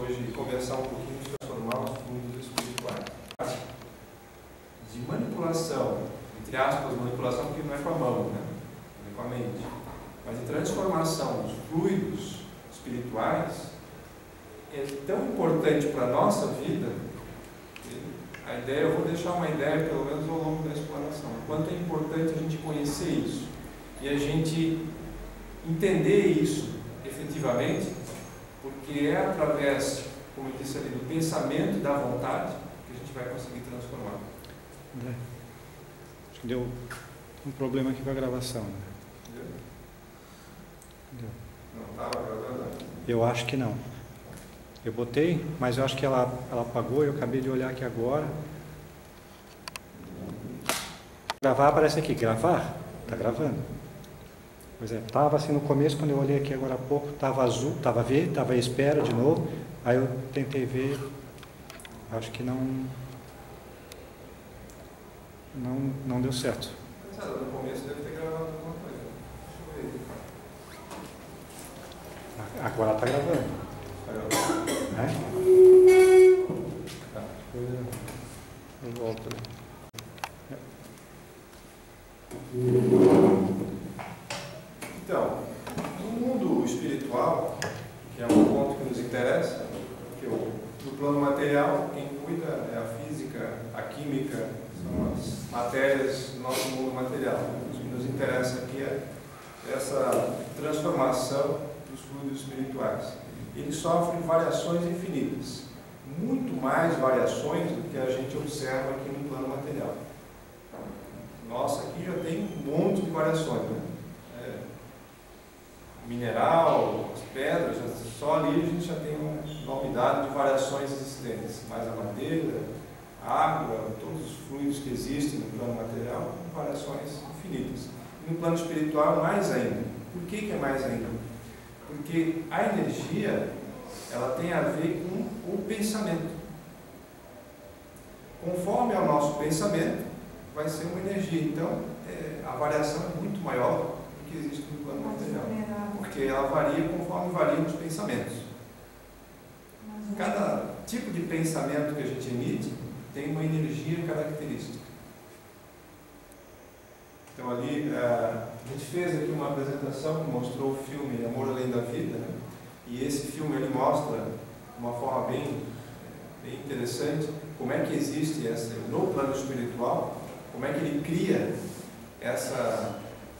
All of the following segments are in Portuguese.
hoje conversar um pouquinho e transformar os mundos espirituais. De manipulação, entre aspas, manipulação que não é com a mão, né? Não é com a mente, mas de transformação dos fluidos espirituais, é tão importante para a nossa vida. A ideia, eu vou deixar uma ideia, pelo menos ao longo da exploração, o quanto é importante a gente conhecer isso e a gente entender isso efetivamente, porque é através, como eu disse ali, do pensamento e da vontade que a gente vai conseguir transformar. André, acho que deu um problema aqui com a gravação. Né? Deu. Não estava gravando? Eu acho que não. Eu botei, mas eu acho que ela apagou. Eu acabei de olhar aqui agora. Gravar aparece aqui. Gravar? Está gravando. Pois é, estava assim no começo, quando eu olhei aqui agora há pouco, estava azul, estava verde, estava à espera de novo. Aí eu tentei ver, acho que não deu certo. No começo deve ter gravado alguma coisa. Deixa eu ver. Agora está gravando. É? Tá. Eu volto. Então, no mundo espiritual, que é um ponto que nos interessa, porque no plano material, quem cuida é a física, a química, são as matérias do nosso mundo material. O que nos interessa aqui é essa transformação dos fluidos espirituais. Ele sofre variações infinitas, muito mais variações do que a gente observa aqui no plano material. Nossa, aqui já tem um monte de variações, né? Mineral, as pedras, só ali a gente já tem uma enormidade de variações existentes, mais a madeira, a água, todos os fluidos que existem no plano material, variações infinitas. E no plano espiritual, mais ainda. Por que é mais ainda? Porque a energia, ela tem a ver com o pensamento. Conforme é o nosso pensamento, vai ser uma energia. Então, a variação é muito maior do que existe no plano material. Porque ela varia conforme variam os pensamentos. Cada tipo de pensamento que a gente emite tem uma energia característica. Então ali, a gente fez aqui uma apresentação que mostrou o filme Amor Além da Vida, né? E esse filme ele mostra de uma forma bem interessante como é que existe no plano espiritual, como é que ele cria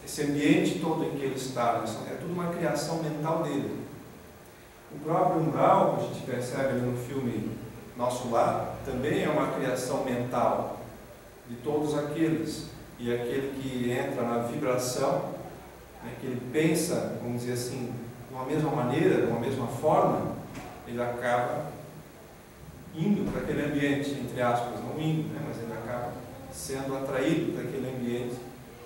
esse ambiente todo em que ele está. É tudo uma criação mental dele. O próprio umbral, que a gente percebe ali no filme Nosso Lar, também é uma criação mental de todos aqueles. E aquele que entra na vibração, né, que ele pensa, vamos dizer assim, de uma mesma maneira, de uma mesma forma, ele acaba indo para aquele ambiente, entre aspas, não indo, né, mas ele acaba sendo atraído para aquele ambiente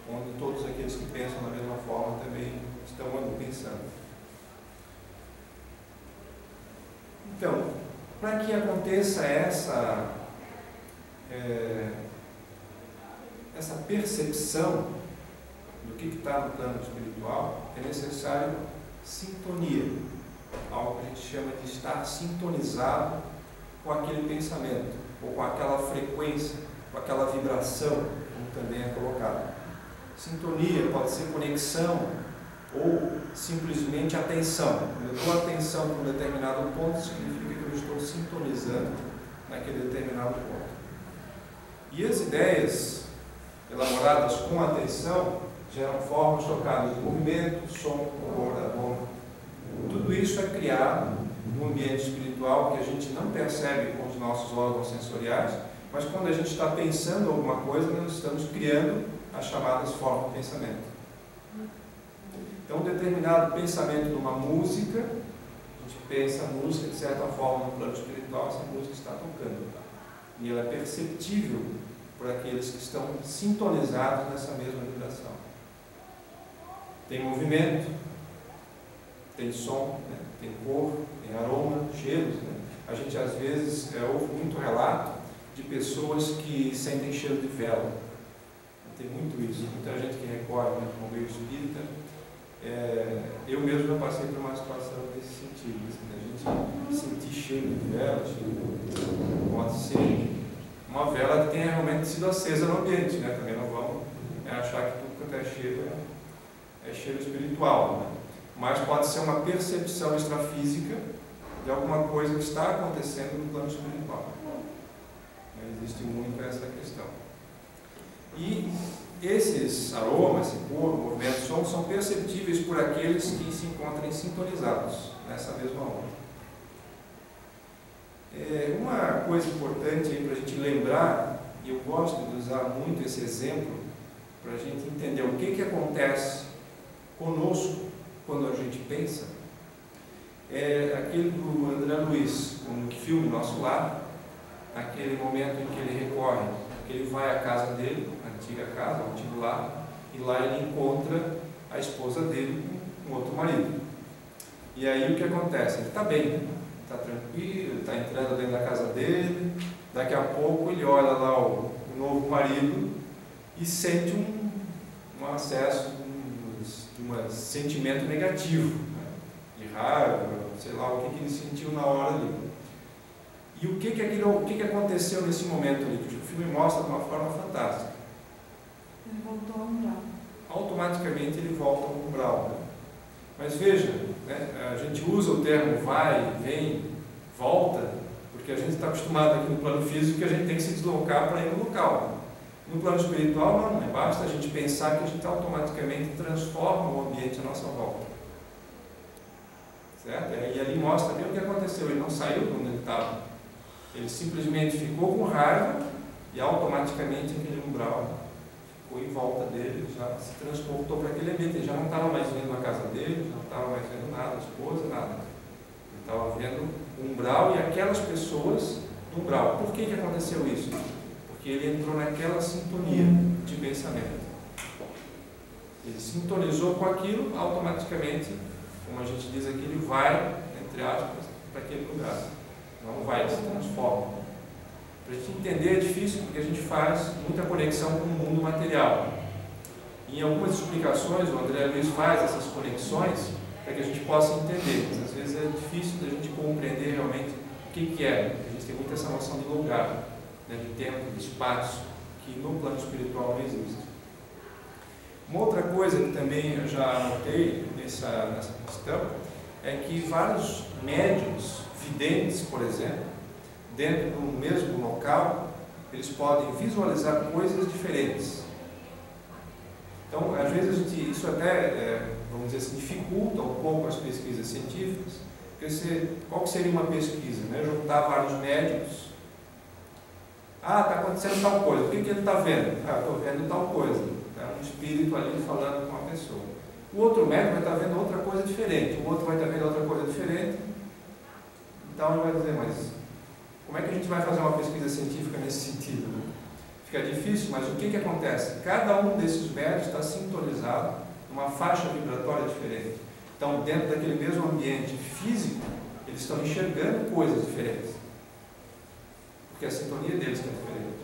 onde todos aqueles que pensam da mesma forma também estão pensando. Então, para que aconteça essa percepção do que está no plano espiritual, é necessário sintonia, algo que a gente chama de estar sintonizado com aquele pensamento, ou com aquela frequência, com aquela vibração, como também é colocado. Sintonia pode ser conexão ou simplesmente atenção. Quando eu dou atenção para um determinado ponto, significa que eu estou sintonizando naquele determinado ponto. E as ideias elaboradas com atenção geram formas tocadas de movimento, som, cor, aroma. Tudo isso é criado num ambiente espiritual que a gente não percebe com os nossos órgãos sensoriais, mas quando a gente está pensando alguma coisa, nós estamos criando as chamadas formas de pensamento. Então, um determinado pensamento de uma música, a gente pensa a música de certa forma no plano espiritual, essa música está tocando. E ela é perceptível por aqueles que estão sintonizados nessa mesma vibração. Tem movimento, tem som, né? Tem cor, tem aroma, cheiros. Né? A gente às vezes ouve muito relato de pessoas que sentem cheiro de vela. Tem muito isso. Muita gente que recorre ao meio espírita Eu mesmo já passei por uma situação nesse sentido, assim, a gente sentir cheiro de vela, pode ser uma vela que tenha realmente sido acesa no ambiente, né? Também não vamos achar que tudo quanto é cheiro é cheiro espiritual, né? Mas pode ser uma percepção extrafísica de alguma coisa que está acontecendo no plano espiritual. Existe muito essa questão. E esses aromas, esse cor, movimentos, sons são perceptíveis por aqueles que se encontram sintonizados nessa mesma onda. Uma coisa importante para a gente lembrar, e eu gosto de usar muito esse exemplo, para a gente entender o que acontece conosco quando a gente pensa, é aquele do André Luiz, no filme Nosso Lar, aquele momento em que ele recorre, que ele vai à casa dele, a antiga casa, o antigo lar, e lá ele encontra a esposa dele com outro marido. E aí o que acontece? Ele está bem, está tranquilo, está entrando dentro da casa dele, daqui a pouco ele olha lá o novo marido e sente um acesso de um sentimento negativo, né? De raiva, sei lá o que ele sentiu na hora ali. E o que aconteceu nesse momento ali, que o filme mostra de uma forma fantástica? Ele voltou ao umbral. Automaticamente ele volta ao umbral, né? Mas veja, né, a gente usa o termo vai, vem, volta, porque a gente está acostumado aqui no plano físico que a gente tem que se deslocar para ir no local. No plano espiritual não, né? Basta a gente pensar que a gente automaticamente transforma o ambiente à nossa volta. Certo? E ali mostra bem o que aconteceu, ele não saiu de onde ele estava. Ele simplesmente ficou com raiva e automaticamente aquele umbral ficou em volta dele, já se transportou para aquele ambiente. Ele já não estava mais vendo a casa dele, não estava mais vendo nada, a esposa, nada. Ele estava vendo o umbral e aquelas pessoas do umbral. Por que aconteceu isso? Porque ele entrou naquela sintonia de pensamento. Ele sintonizou com aquilo, automaticamente, como a gente diz aqui, ele vai, entre aspas, para aquele lugar. Não vai, ele se transforma. Para a gente entender é difícil porque a gente faz muita conexão com o mundo material. E em algumas explicações, o André Luiz faz essas conexões para que a gente possa entender. Mas às vezes é difícil da gente compreender realmente o que é. A gente tem muito essa noção de lugar, né, de tempo, de espaço, que no plano espiritual não existe. Uma outra coisa que também eu já anotei nessa questão é que vários médiuns, videntes, por exemplo, dentro do mesmo local, eles podem visualizar coisas diferentes. Então, às vezes, isso até, vamos dizer assim, dificulta um pouco as pesquisas científicas, porque qual que seria uma pesquisa? Né? Juntar vários médiuns. Ah, está acontecendo tal coisa, o que ele está vendo? Ah, estou vendo tal coisa. Está um espírito ali falando com uma pessoa. O outro médium vai estar vendo outra coisa diferente, o outro vai estar vendo outra coisa diferente. Então ele vai dizer, mas como é que a gente vai fazer uma pesquisa científica nesse sentido? Né? Fica difícil, mas o que acontece? Cada um desses médios está sintonizado numa faixa vibratória diferente. Então, dentro daquele mesmo ambiente físico, eles estão enxergando coisas diferentes. Porque a sintonia deles está diferente.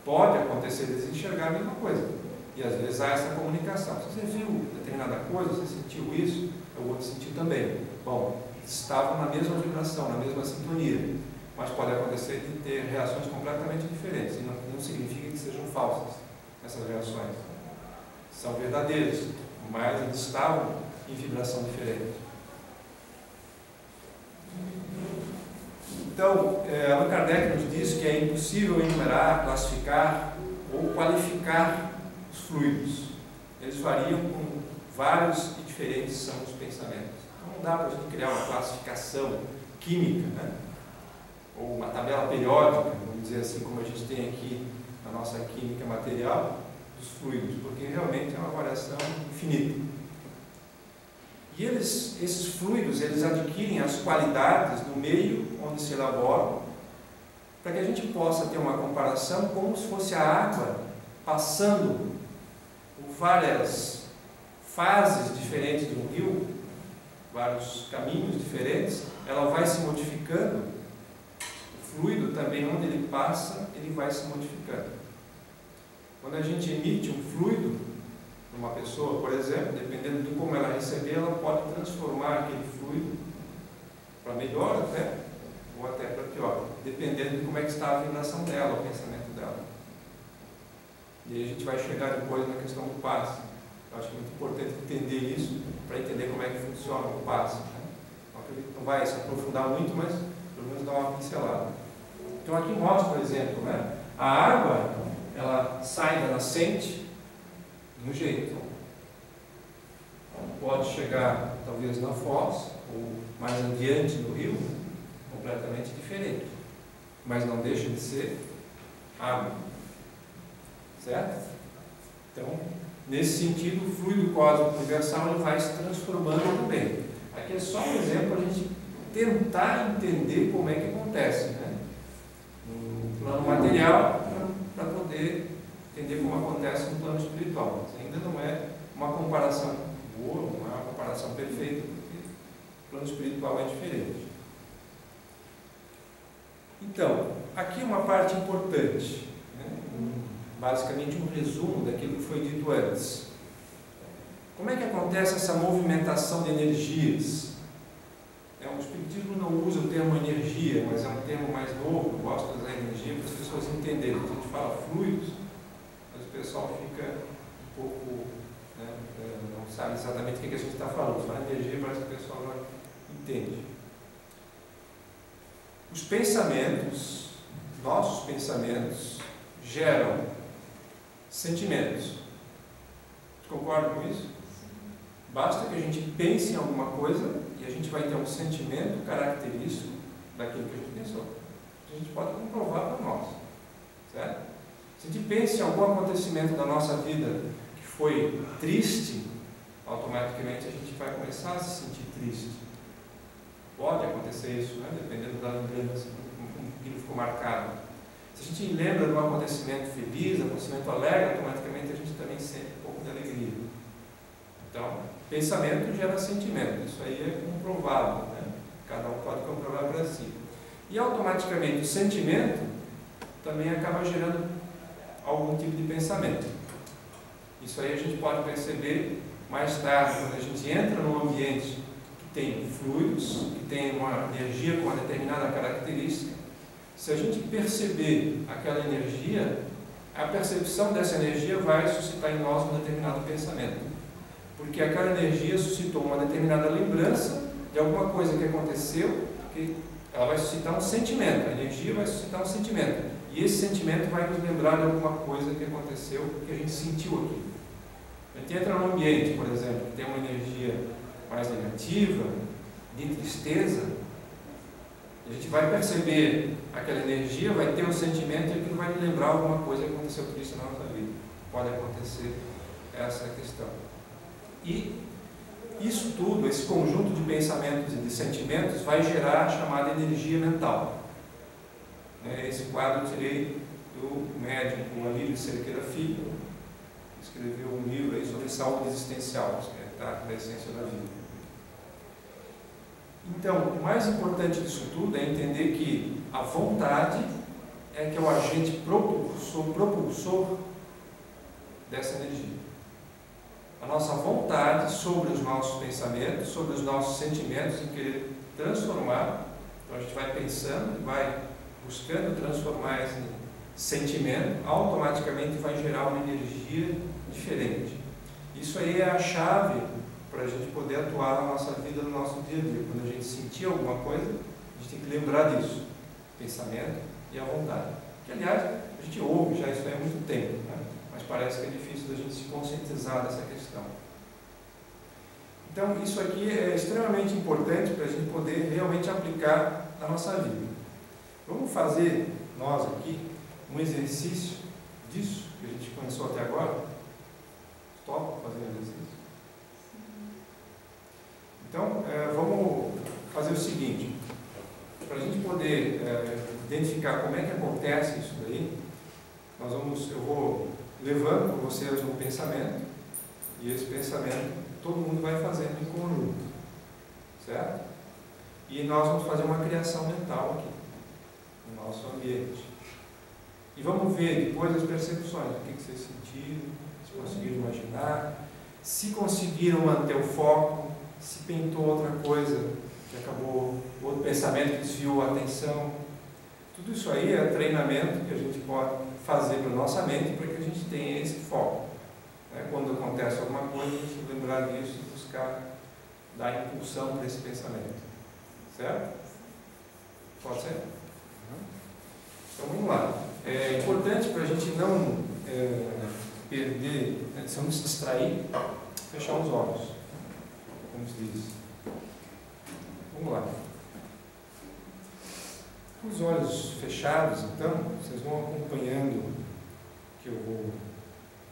Pode acontecer deles enxergar a mesma coisa. E às vezes há essa comunicação. Se você viu determinada coisa, você sentiu isso, o outro sentiu também. Bom, estavam na mesma vibração, na mesma sintonia, mas pode acontecer de ter reações completamente diferentes, e não significa que sejam falsas essas reações. São verdadeiras, mas eles estavam em vibração diferente. Então, Allan Kardec nos diz que é impossível enumerar, classificar ou qualificar os fluidos. Eles variam com vários e diferentes são os pensamentos. Não dá para a gente criar uma classificação química, né? Ou uma tabela periódica, vamos dizer assim, como a gente tem aqui na nossa química material, dos fluidos, porque realmente é uma variação infinita. E esses fluidos, eles adquirem as qualidades no meio onde se elaboram, para que a gente possa ter uma comparação como se fosse a água passando por várias fases diferentes de um rio, vários caminhos diferentes, ela vai se modificando. O fluido também, onde ele passa, ele vai se modificando. Quando a gente emite um fluido, Uma pessoa, por exemplo, dependendo de como ela receber, ela pode transformar aquele fluido para melhor até, ou até para pior, dependendo de como é que está a vibração dela, o pensamento dela. E aí a gente vai chegar depois na questão do passe. Eu acho que é muito importante entender isso para entender como é que funciona o passe. Não vai se aprofundar muito, mas pelo menos dar uma pincelada. Então aqui mostra, por exemplo, né, a água, ela sai da nascente de um jeito. Pode chegar talvez na foz, ou mais adiante no rio, completamente diferente. Mas não deixa de ser água. Certo? Então, nesse sentido, o fluido cósmico universal ele vai se transformando também. Aqui é só um exemplo para a gente tentar entender como é que acontece, né? No plano material, para poder entender como acontece no plano espiritual. Mas ainda não é uma comparação boa, não é uma comparação perfeita, porque o plano espiritual é diferente. Então, aqui uma parte importante, né? Basicamente um resumo daquilo que foi dito antes. Como é que acontece essa movimentação de energias? O Espiritismo não usa o termo energia, mas é um termo mais novo, eu gosto de usar energia para as pessoas entenderem. Quando a gente fala fluidos, mas o pessoal fica um pouco, né, não sabe exatamente o que a gente está falando. Se fala energia, parece que o pessoal não entende. Os pensamentos, nossos pensamentos, geram sentimentos. Você concorda com isso? Basta que a gente pense em alguma coisa e a gente vai ter um sentimento característico daquilo que a gente pensou. A gente pode comprovar para nós. Certo? Se a gente pensa em algum acontecimento da nossa vida que foi triste, automaticamente a gente vai começar a se sentir triste. Pode acontecer isso, né? Dependendo da lembrança, como ficou marcado. Se a gente lembra de um acontecimento feliz, um acontecimento alegre, automaticamente a gente também sente um pouco de alegria. Então, pensamento gera sentimento. Isso aí é comprovado, né? Cada um pode comprovar para si. E automaticamente o sentimento também acaba gerando algum tipo de pensamento. Isso aí a gente pode perceber mais tarde, quando a gente entra num ambiente que tem fluidos, que tem uma energia com uma determinada característica. Se a gente perceber aquela energia, a percepção dessa energia vai suscitar em nós um determinado pensamento. Porque aquela energia suscitou uma determinada lembrança de alguma coisa que aconteceu, que ela vai suscitar um sentimento. A energia vai suscitar um sentimento. E esse sentimento vai nos lembrar de alguma coisa que aconteceu, que a gente sentiu aqui. A gente entra num ambiente, por exemplo, que tem uma energia mais negativa, de tristeza, a gente vai perceber aquela energia, vai ter um sentimento e aquilo vai nos lembrar alguma coisa que aconteceu triste na nossa vida. Pode acontecer essa questão. E isso tudo, esse conjunto de pensamentos e de sentimentos vai gerar a chamada energia mental. Esse quadro eu tirei do médium Alírio Cerqueira Filho, que escreveu um livro aí sobre saúde existencial, que está na essência da vida. Então, o mais importante disso tudo é entender que a vontade é que é o agente propulsor dessa energia. A nossa vontade sobre os nossos pensamentos, sobre os nossos sentimentos, em querer transformar. Então a gente vai pensando, vai buscando transformar esse sentimento, automaticamente vai gerar uma energia diferente. Isso aí é a chave para a gente poder atuar na nossa vida, no nosso dia a dia. Quando a gente sentir alguma coisa, a gente tem que lembrar disso. Pensamento e a vontade. Que, aliás, a gente ouve já isso aí há muito tempo, né? Mas parece que é difícil da gente se conscientizar dessa questão. Então, isso aqui é extremamente importante para a gente poder realmente aplicar na nossa vida. Vamos fazer, nós aqui, um exercício disso que a gente começou até agora? Topa fazer um exercício? Então, vamos fazer o seguinte, para a gente poder identificar como é que acontece isso daí, eu vou levando com vocês um pensamento, e esse pensamento todo mundo vai fazendo em conjunto, certo? E nós vamos fazer uma criação mental aqui, no nosso ambiente. E vamos ver depois as percepções, o que vocês sentiram, Se conseguiram imaginar, se conseguiram manter o foco, se pintou outra coisa que acabou, outro pensamento que desviou a atenção. Tudo isso aí é treinamento que a gente pode fazer para a nossa mente para que a gente tenha esse foco. Quando acontece alguma coisa, a gente lembrar disso e buscar dar impulsão para esse pensamento. Certo? Pode ser? Então vamos lá. É importante para a gente não perder, se não se distrair, fechar os olhos, como se diz. Vamos lá. Com os olhos fechados, então, vocês vão acompanhando o que eu vou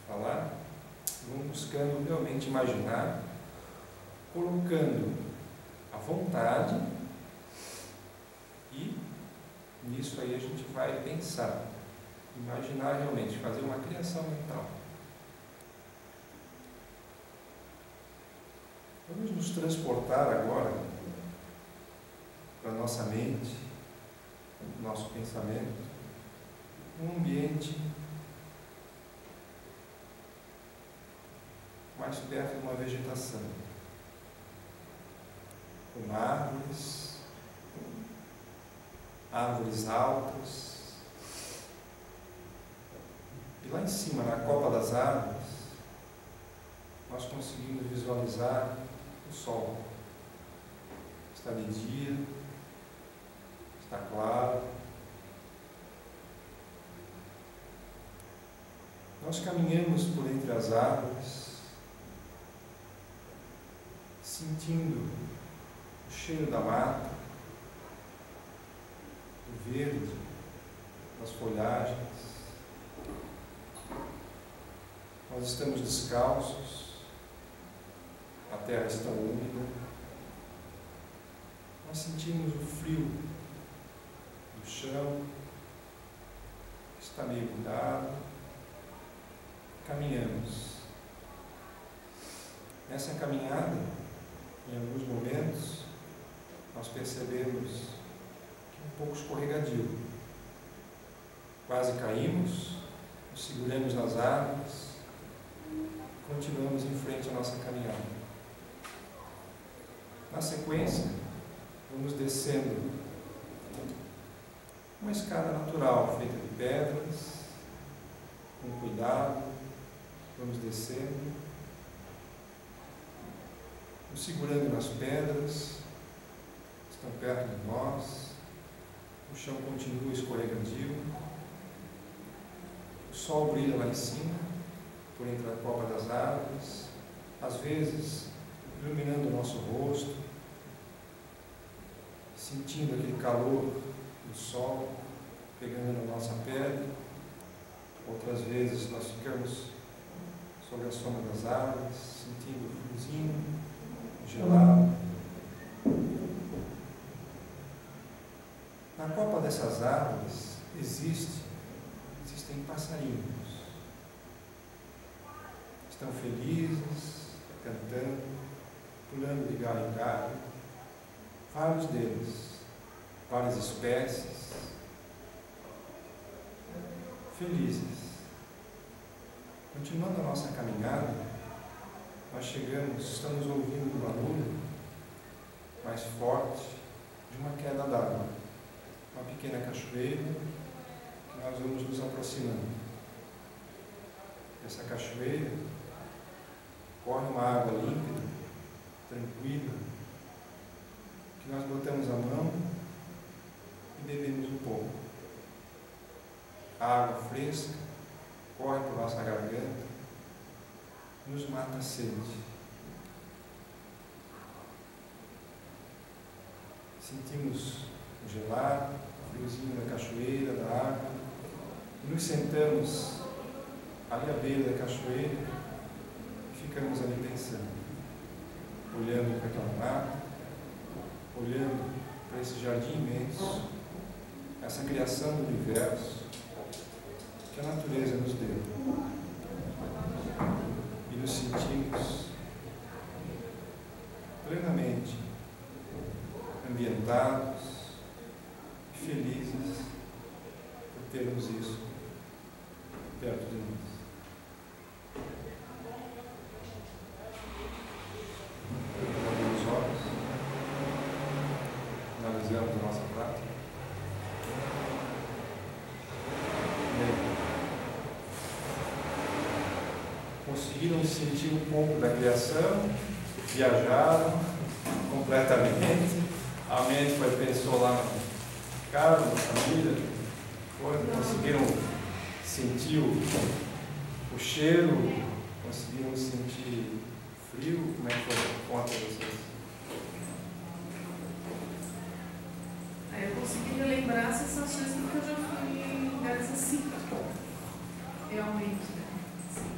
falar, vão buscando realmente imaginar, colocando a vontade e nisso aí a gente vai pensar, imaginar realmente, fazer uma criação mental. Vamos nos transportar agora para a nossa mente, nosso pensamento, um ambiente mais perto de uma vegetação, com árvores altas, e lá em cima, na copa das árvores, nós conseguimos visualizar o sol. Está de dia, está claro. Nós caminhamos por entre as árvores, sentindo o cheiro da mata, do verde, das folhagens. Nós estamos descalços, a terra está úmida. Nós sentimos o frio do chão, está meio mudado. Caminhamos. Nessa caminhada, em alguns momentos, nós percebemos que é um pouco escorregadio. Quase caímos, nos seguramos nas árvores, continuamos em frente à nossa caminhada. Na sequência, vamos descendo uma escada natural feita de pedras, com cuidado, vamos descendo, nos segurando nas pedras, estão perto de nós, o chão continua escorregadio, o sol brilha lá em cima, por entre a copa das árvores, às vezes iluminando o nosso rosto, sentindo aquele calor do sol pegando na nossa pele. Outras vezes nós ficamos sob a sombra das árvores, sentindo o friozinho, gelado. Na copa dessas árvores existem passarinhos. Estão felizes, cantando, pulando de galho em galho. Vários deles, várias espécies, felizes. Continuando a nossa caminhada, nós estamos ouvindo o barulho mais forte de uma queda d'água, uma pequena cachoeira que nós vamos nos aproximando. Essa cachoeira corre uma água límpida, tranquila, que nós botamos a mão e bebemos um pouco. A água fresca corre por nossa garganta, nos mata a sede. Sentimos o gelado, o friozinho da cachoeira, da água, e nos sentamos ali à beira da cachoeira e ficamos ali pensando, olhando para aquela mata, olhando para esse jardim imenso, essa criação do universo que a natureza nos deu. E nos sentimos plenamente ambientados e felizes por termos isso perto de nós. conseguiram sentir um pouco da criação, viajaram completamente, a mente pensou lá no casa, na família, conseguiram sentir o cheiro, conseguiram sentir frio. Como é que foi a conta de vocês? Eu consegui relembrar as sensações que eu já fui em lugares assim, realmente, né? Assim,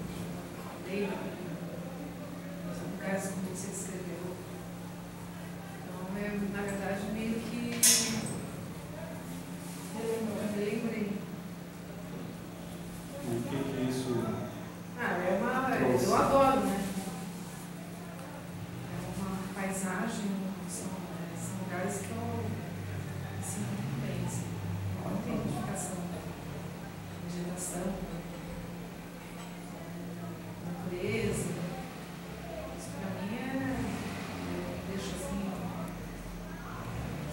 lugares como você descreveu. Então, na verdade, meio que eu lembrei. O que isso? Eu adoro, né? É uma paisagem, são lugares que eu sinto muito bem, assim. Não tem identificação, vegetação, natureza. Isso pra mim deixa assim.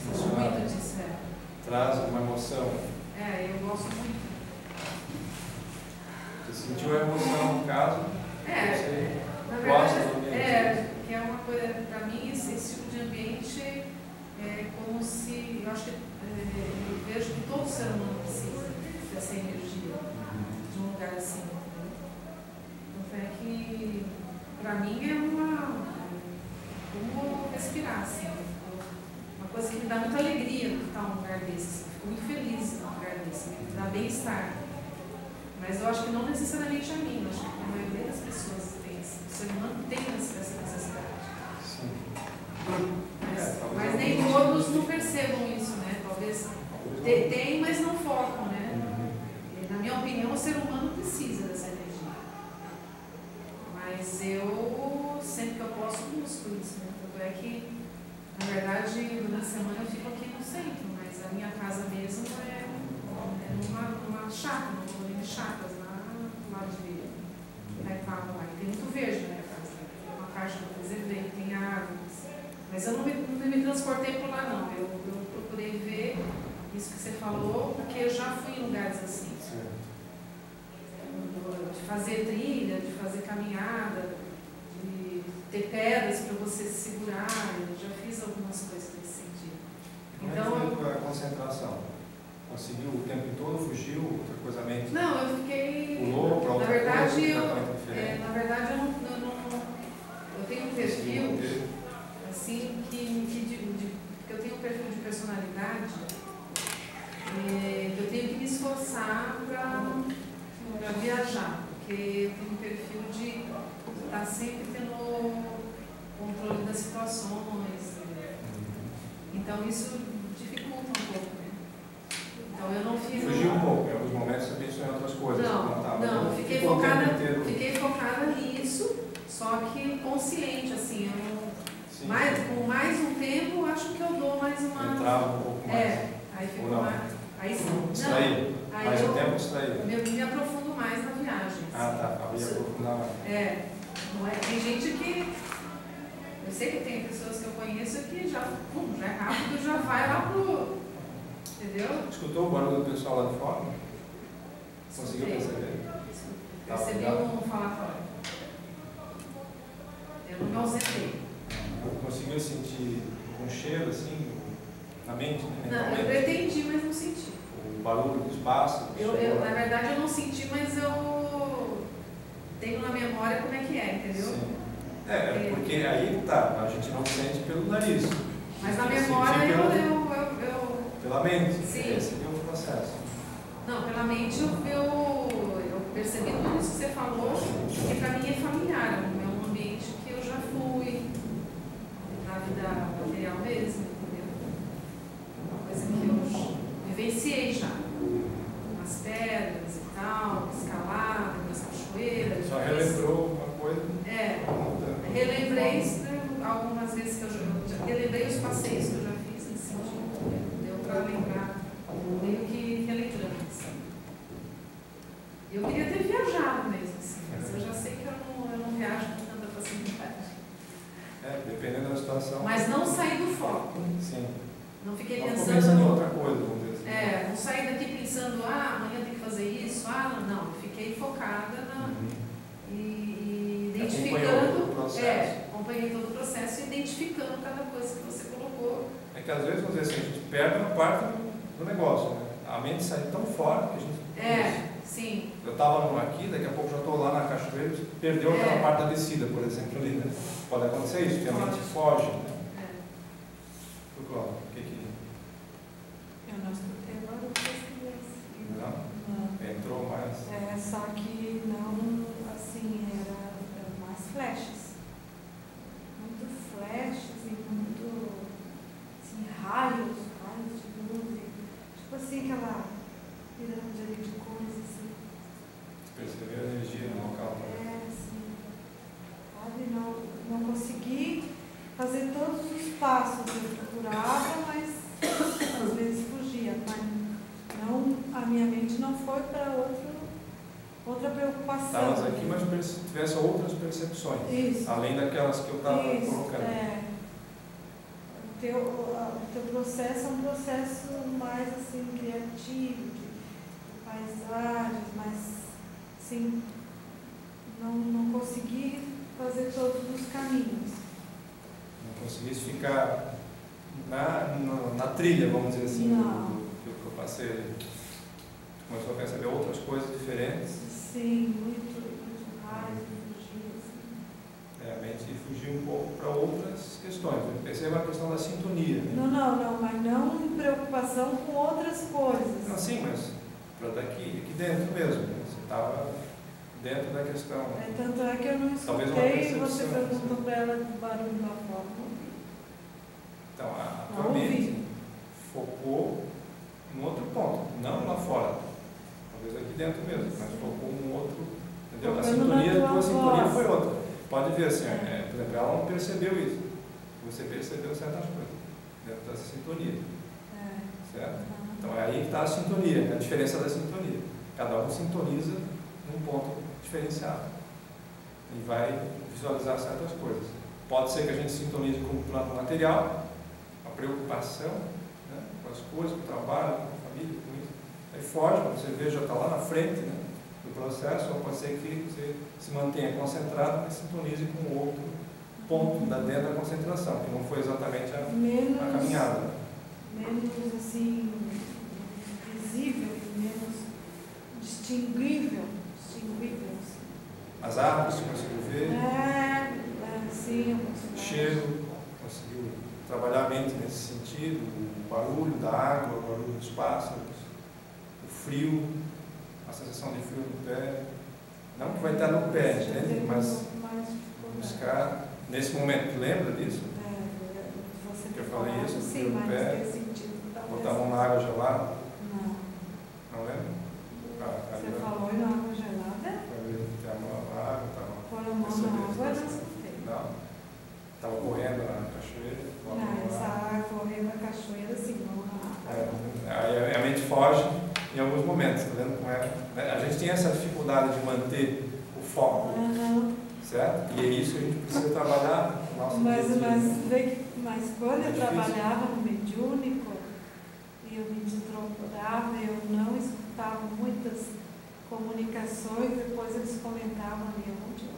Gosto muito disso, Traz uma emoção. Eu gosto muito. Você sentiu a emoção, no caso? Você na gosta verdade, do ambiente? que é uma coisa, para mim, esse tipo de ambiente é como se, eu acho que, eu vejo que todo ser humano precisa dessa energia, de um lugar assim. Então é que, para mim, como respirar, assim, uma coisa que me dá muita alegria estar num lugar desse, fico muito feliz num lugar desse, me dá bem-estar. Mas eu acho que não necessariamente a mim, acho que a maioria das pessoas tem, o ser humano tem essa necessidade. Sim. Mas nem todos não percebam isso, né? Talvez tem, mas não focam, né? Na minha opinião, o ser humano precisa dessa energia. Mas eu, sempre que eu posso, busco isso, né? Tanto é que, na verdade, durante a semana eu fico aqui no centro, mas a minha casa mesmo é numa chácara, no condomínio de chácaras, lá do lado de Itaipava, lá. E tem muito verde na minha casa, né? Tem uma parte que eu preservei, tem árvores. Mas eu não me transportei por lá, não. Eu procurei ver isso que você falou, porque eu já fui em lugares assim. De fazer trilha, de fazer caminhada, de ter pedras para você se segurar. Eu já fiz algumas coisas nesse sentido. Então, a concentração. Conseguiu o tempo todo, fugiu, outra coisa a mente? Não, eu fiquei. Pulou para outra coisa, na verdade, eu tenho um perfil, assim, que eu tenho um perfil de personalidade, que eu tenho que me esforçar para viajar, porque eu tenho um perfil de estar sempre tendo controle das situações. Então, isso dificulta um pouco. Então eu não fiz. Fugiu um pouco, em alguns momentos você pensou em outras coisas. Não, fiquei focada nisso, só que consciente, assim, com mais um tempo, acho que eu dou mais uma. Entrava um pouco mais. Aí ficou mais. Aí sim. Distraído. Mais um tempo distraído. Me aprofundo mais na viagem. Ia aprofundar mais. Não é? Tem gente que. Eu sei que tem pessoas que eu conheço que já é rápido, já vai lá pro. Entendeu? Escutou o barulho do pessoal lá de fora? Conseguiu perceber? Percebi um falatório. Eu não me ausentei. Conseguiu sentir um cheiro assim na mente? Não, eu pretendi, mas não senti. O barulho dos passos? Na verdade eu não senti, mas eu tenho na memória como é que é, entendeu? Sim. Porque aí a gente não sente pelo nariz. Mas na memória eu pela mente? Sim. Esse é o processo. Não, pela mente eu percebi tudo isso que você falou, que para mim é familiar, é um ambiente que eu já fui na vida material mesmo, entendeu? Uma coisa que eu vivenciei já. Nas pedras e tal, escalada, nas cachoeiras. Só relembrou uma coisa? Relembrei algumas vezes que eu já relembrei os passeios que eu já fiz nesse sentido. Deu para lembrar, meio que relembrando. Assim. Eu queria ter viajado mesmo, assim, mas eu já sei que eu não viajo com tanta facilidade. Dependendo da situação. Mas não saí do foco. Sim. Não fiquei não pensando em outra coisa, vamos dizer assim. Não saí daqui pensando, amanhã tem que fazer isso, não. Fiquei focada e processo. Acompanhei todo o processo e identificando cada coisa que você colocou. É que às vezes, vamos dizer assim, a gente perde uma parte do negócio, né? A mente sai tão fora que a gente... Sim. Eu estava aqui, daqui a pouco já estou lá na cachoeira, perdeu aquela parte da descida, por exemplo, ali, né? Pode acontecer isso, que a mente foge, né? O que que... Eu não escutei agora o que eu escrevi. Não? Entrou mais? Só que não, assim, era mais flashes. Muito flashes e muito, assim, raios de luz. Tipo assim, aquela pirâmide ali de coisas, assim. Percebeu a energia no local? Sim. Sabe, não consegui fazer todos os passos. Eu procurava, mas às vezes fugia. Mas não, a minha mente não foi para outra preocupação. Estavas aqui, mas se tivesse outras percepções. Isso. Além daquelas que eu estava colocando. O teu processo é um processo mais assim, criativo, de paisagens, mas assim, não consegui fazer todos os caminhos. Não conseguisse ficar na trilha, vamos dizer assim, do que eu passei. Começou a perceber outras coisas diferentes. Sim, muito raro, fugir, assim. A mente fugiu um pouco para outras questões. Perceba a questão da sintonia. Né? Não, mas não em preocupação com outras coisas. Não, sim, mas para aqui dentro mesmo. Né? Você estava dentro da questão. Tanto é que eu não escutei e você perguntou para ela do barulho lá fora. Então, a tua mente focou em outro ponto, não lá fora. Talvez aqui dentro mesmo, mas focou em outro. Entendeu? A tua sintonia foi outra. Pode ver assim, por exemplo, ela não percebeu isso. Você percebeu certas coisas dentro dessa sintonia. Certo? Então é aí que está a sintonia, a diferença da sintonia. Cada um sintoniza num ponto diferenciado e vai visualizar certas coisas. Pode ser que a gente sintonize com o plano material, a preocupação, né, com as coisas, com o trabalho, com a família, com isso. Aí foge, quando você vê, já está lá na frente, né, do processo, ou pode ser que você se mantenha concentrado e sintonize com outro ponto dentro da concentração, que não foi exatamente a caminhada. Menos assim, visível, menos distinguível. As árvores você conseguiu ver? Sim. O cheiro, conseguiu trabalhar a mente nesse sentido, o barulho da água, o barulho dos pássaros, o frio, a sensação de frio no pé. Não que vai estar no pé, entende? Mas buscar nesse momento. Lembra disso? Que eu falei isso, frio no pé, botar a mão na água gelada? Não lembra? Você falou em água gelada? Tem a mão na água, estava. Pôr a mão na água, eu não escutei. Não. Estava correndo na cachoeira. Essa correndo na cachoeira, sim, mão na água. Aí a mente foge em alguns momentos, tá vendo como é? A gente tem essa dificuldade de manter o foco, certo? E é isso que a gente precisa trabalhar no nosso mas quando eu trabalhava no mediúnico, e eu me desdobrava, eu não escutava muitas comunicações, depois eles comentavam ali onde eu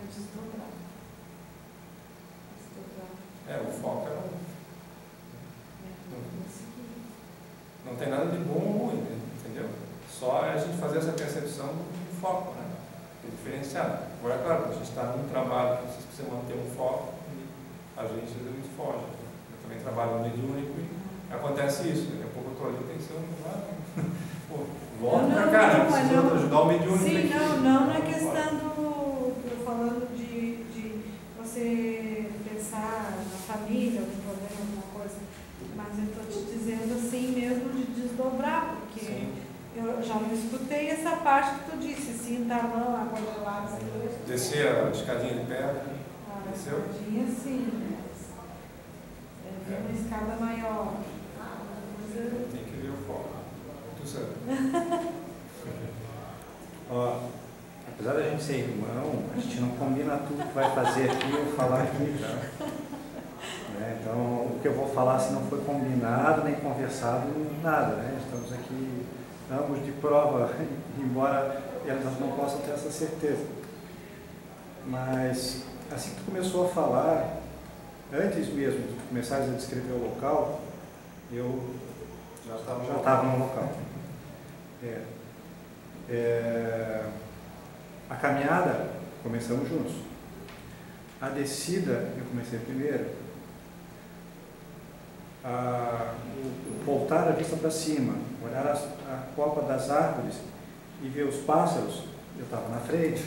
desdobrava. O foco não tem nada de bom ou ruim, entendeu? Só a gente fazer essa percepção do foco, né? É diferenciado. Agora, claro, a gente está num trabalho que você precisa manter um foco e a gente às vezes foge. Eu também trabalho no mediúnico e acontece isso. Daqui a pouco eu estou ali pensando, volta para cá, precisa ajudar o mediúnico. Sim, não na questão estou falando de você pensar na família, no problema, alguma coisa, mas eu estou te dizendo assim mesmo de desdobrar, porque sim. Eu já não escutei essa parte que tu disse, assim, da mão, água gelada, assim. Descer a escadinha de pedra. Desceu? A escadinha sim, mas uma escada maior. Tem que ver o foco. Tu sabe. Apesar da gente ser irmão, a gente não combina tudo que vai fazer aqui ou falar aqui, tá? Então, o que eu vou falar se não foi combinado, nem conversado, nada, né? Estamos aqui ambos de prova, embora elas não possam ter essa certeza. Mas assim que tu começou a falar, antes mesmo de começares a descrever o local, eu já estava no local. A caminhada, começamos juntos. A descida, eu comecei primeiro. Voltar a vista para cima, olhar a copa das árvores e ver os pássaros, eu estava na frente.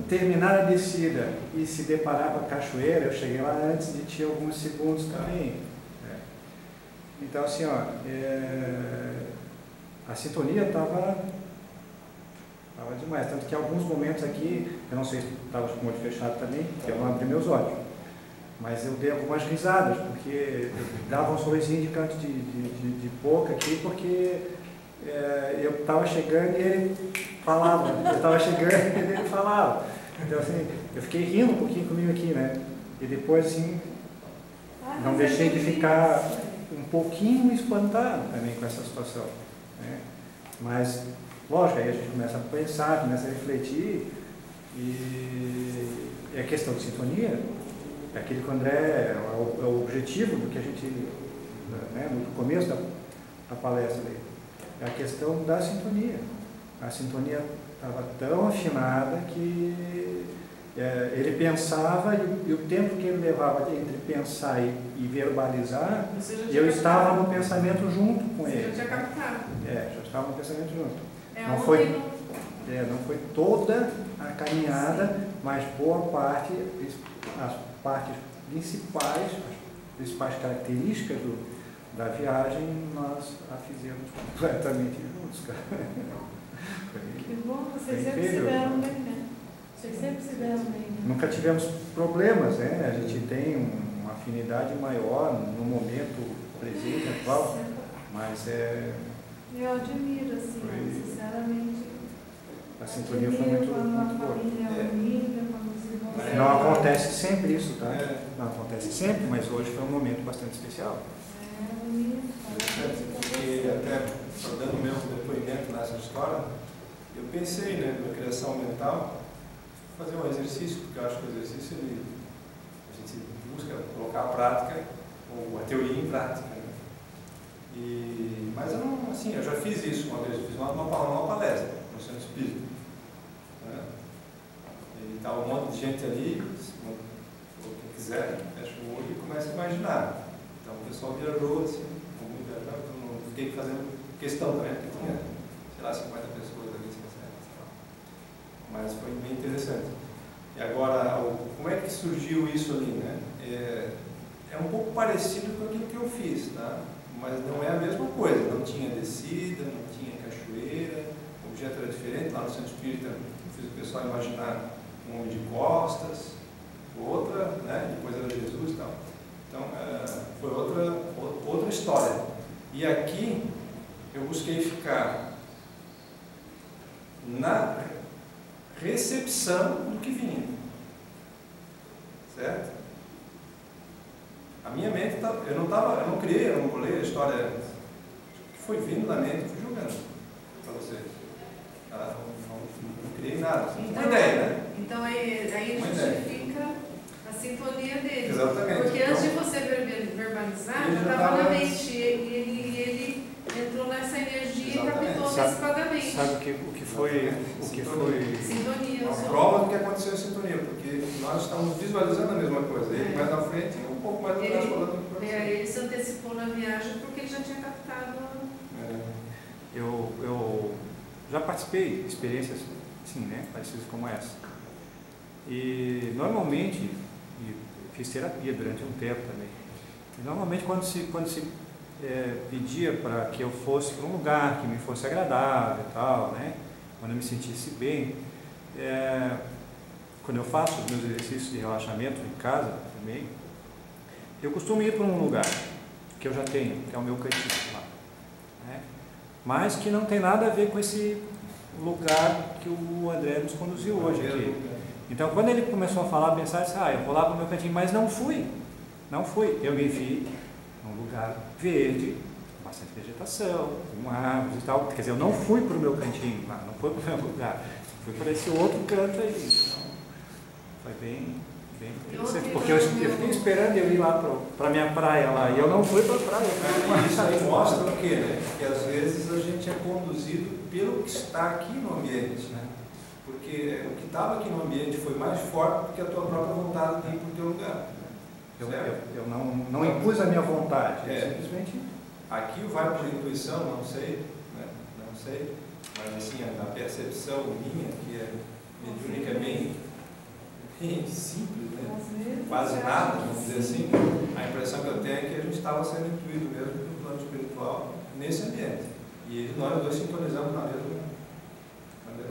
Terminar a descida e se deparar com a cachoeira, eu cheguei lá antes de ti alguns segundos também. Então, assim, a sintonia estava demais. Tanto que em alguns momentos aqui, eu não sei se estava com o olho fechado também, porque eu não abri meus olhos. Mas eu dei algumas risadas, porque dava um sorrisinho de canto de boca aqui, porque eu estava chegando e ele falava. Eu estava chegando e ele falava. Então, assim, eu fiquei rindo um pouquinho comigo aqui, né? E depois, assim, não deixei de ficar um pouquinho espantado também com essa situação, né? Mas, lógico, aí a gente começa a pensar, começa a refletir, e é questão de sintonia. É aquilo que o André é o objetivo do que a gente, né, no começo da palestra ali. É a questão da sintonia. A sintonia estava tão afinada que ele pensava e o tempo que ele levava entre pensar e verbalizar, eu estava no pensamento junto com ele. Você já tinha captado. Já estava no pensamento junto. Não foi toda a caminhada, mas boa parte, as partes principais, as principais características da viagem, nós a fizemos completamente juntos, cara. Que bom, vocês sempre se deram bem, né? Vocês sempre se deram bem, né? Nunca tivemos problemas, né? A gente tem uma afinidade maior no momento presente, atual, mas eu admiro, assim, sinceramente. A sintonia foi muito boa. Não É. acontece sempre isso, tá? Não acontece sempre, mas hoje foi um momento bastante especial. Porque até dando meu depoimento nessa história, eu pensei, né, na criação mental, fazer um exercício, porque eu acho que o exercício a gente busca colocar a prática, ou a teoria em prática, né? Mas eu não, assim, eu já fiz isso uma vez, eu fiz uma palestra no Centro Espírita, né? E estava um monte de gente ali, quem quiser, fecha o olho e começa a imaginar. Então o pessoal viajou assim, eu não fiquei fazendo questão também, porque tinha, sei lá, 50 pessoas ali, 60, mas foi bem interessante. E agora, como é que surgiu isso ali, né? É um pouco parecido com aquilo que eu fiz, tá? Mas não é a mesma coisa, não tinha descida, não tinha cachoeira, o objeto era diferente. Lá no Centro Espírita eu fiz o pessoal imaginar um homem de costas, outra, né? Depois era Jesus e tal. Então foi outra história. E aqui eu busquei ficar na recepção do que vinha, certo? A minha mente, eu não colei a história que foi vindo da mente, fui jogando para você. Não criei nada, assim, uma ideia, né? Então aí justifica a sintonia dele. Exatamente. Porque antes de você verbalizar, já estava na mente, e ele entrou nessa energia e captou antecipadamente. Sabe o que foi? Sintonia. Uma prova do que aconteceu em sintonia, porque nós estamos visualizando a mesma coisa. Ele mais na frente e um pouco mais atrás falando. Ele se antecipou na viagem porque ele já tinha captado. Eu já participei de experiências assim, né, parecidas como essa. E normalmente, fiz terapia durante um tempo também. E normalmente quando se pedia para que eu fosse para um lugar que me fosse agradável e tal, né, quando eu me sentisse bem, quando eu faço os meus exercícios de relaxamento em casa também, eu costumo ir para um lugar que eu já tenho, que é o meu cantinho lá, né? Mas que não tem nada a ver com esse lugar que o André nos conduziu hoje aqui. Então, quando ele começou a falar, pensar, eu disse, eu vou lá para o meu cantinho, mas não fui. Eu me vi num lugar verde, bastante vegetação, com árvores e tal. Quer dizer, eu não fui para o meu cantinho, não fui para o meu lugar. Fui para esse outro canto aí. Então, foi bem interessante. Porque eu fiquei esperando eu ir lá para a minha praia lá. E eu não fui para a praia. Isso aí mostra o quê, né? Que às vezes a gente é conduzido pelo que está aqui no ambiente, né? Porque o que estava aqui no ambiente foi mais forte do que a tua própria vontade de ir para o teu lugar. Eu não impus a minha vontade. Simplesmente. Aqui vai por intuição, não sei, né? Não sei. Mas assim, a percepção minha, que é mediúnica, é bem simples, né? Quase nada, vamos dizer assim. A impressão que eu tenho é que a gente estava sendo intuído mesmo no plano espiritual nesse ambiente. E nós dois sintonizamos na mesma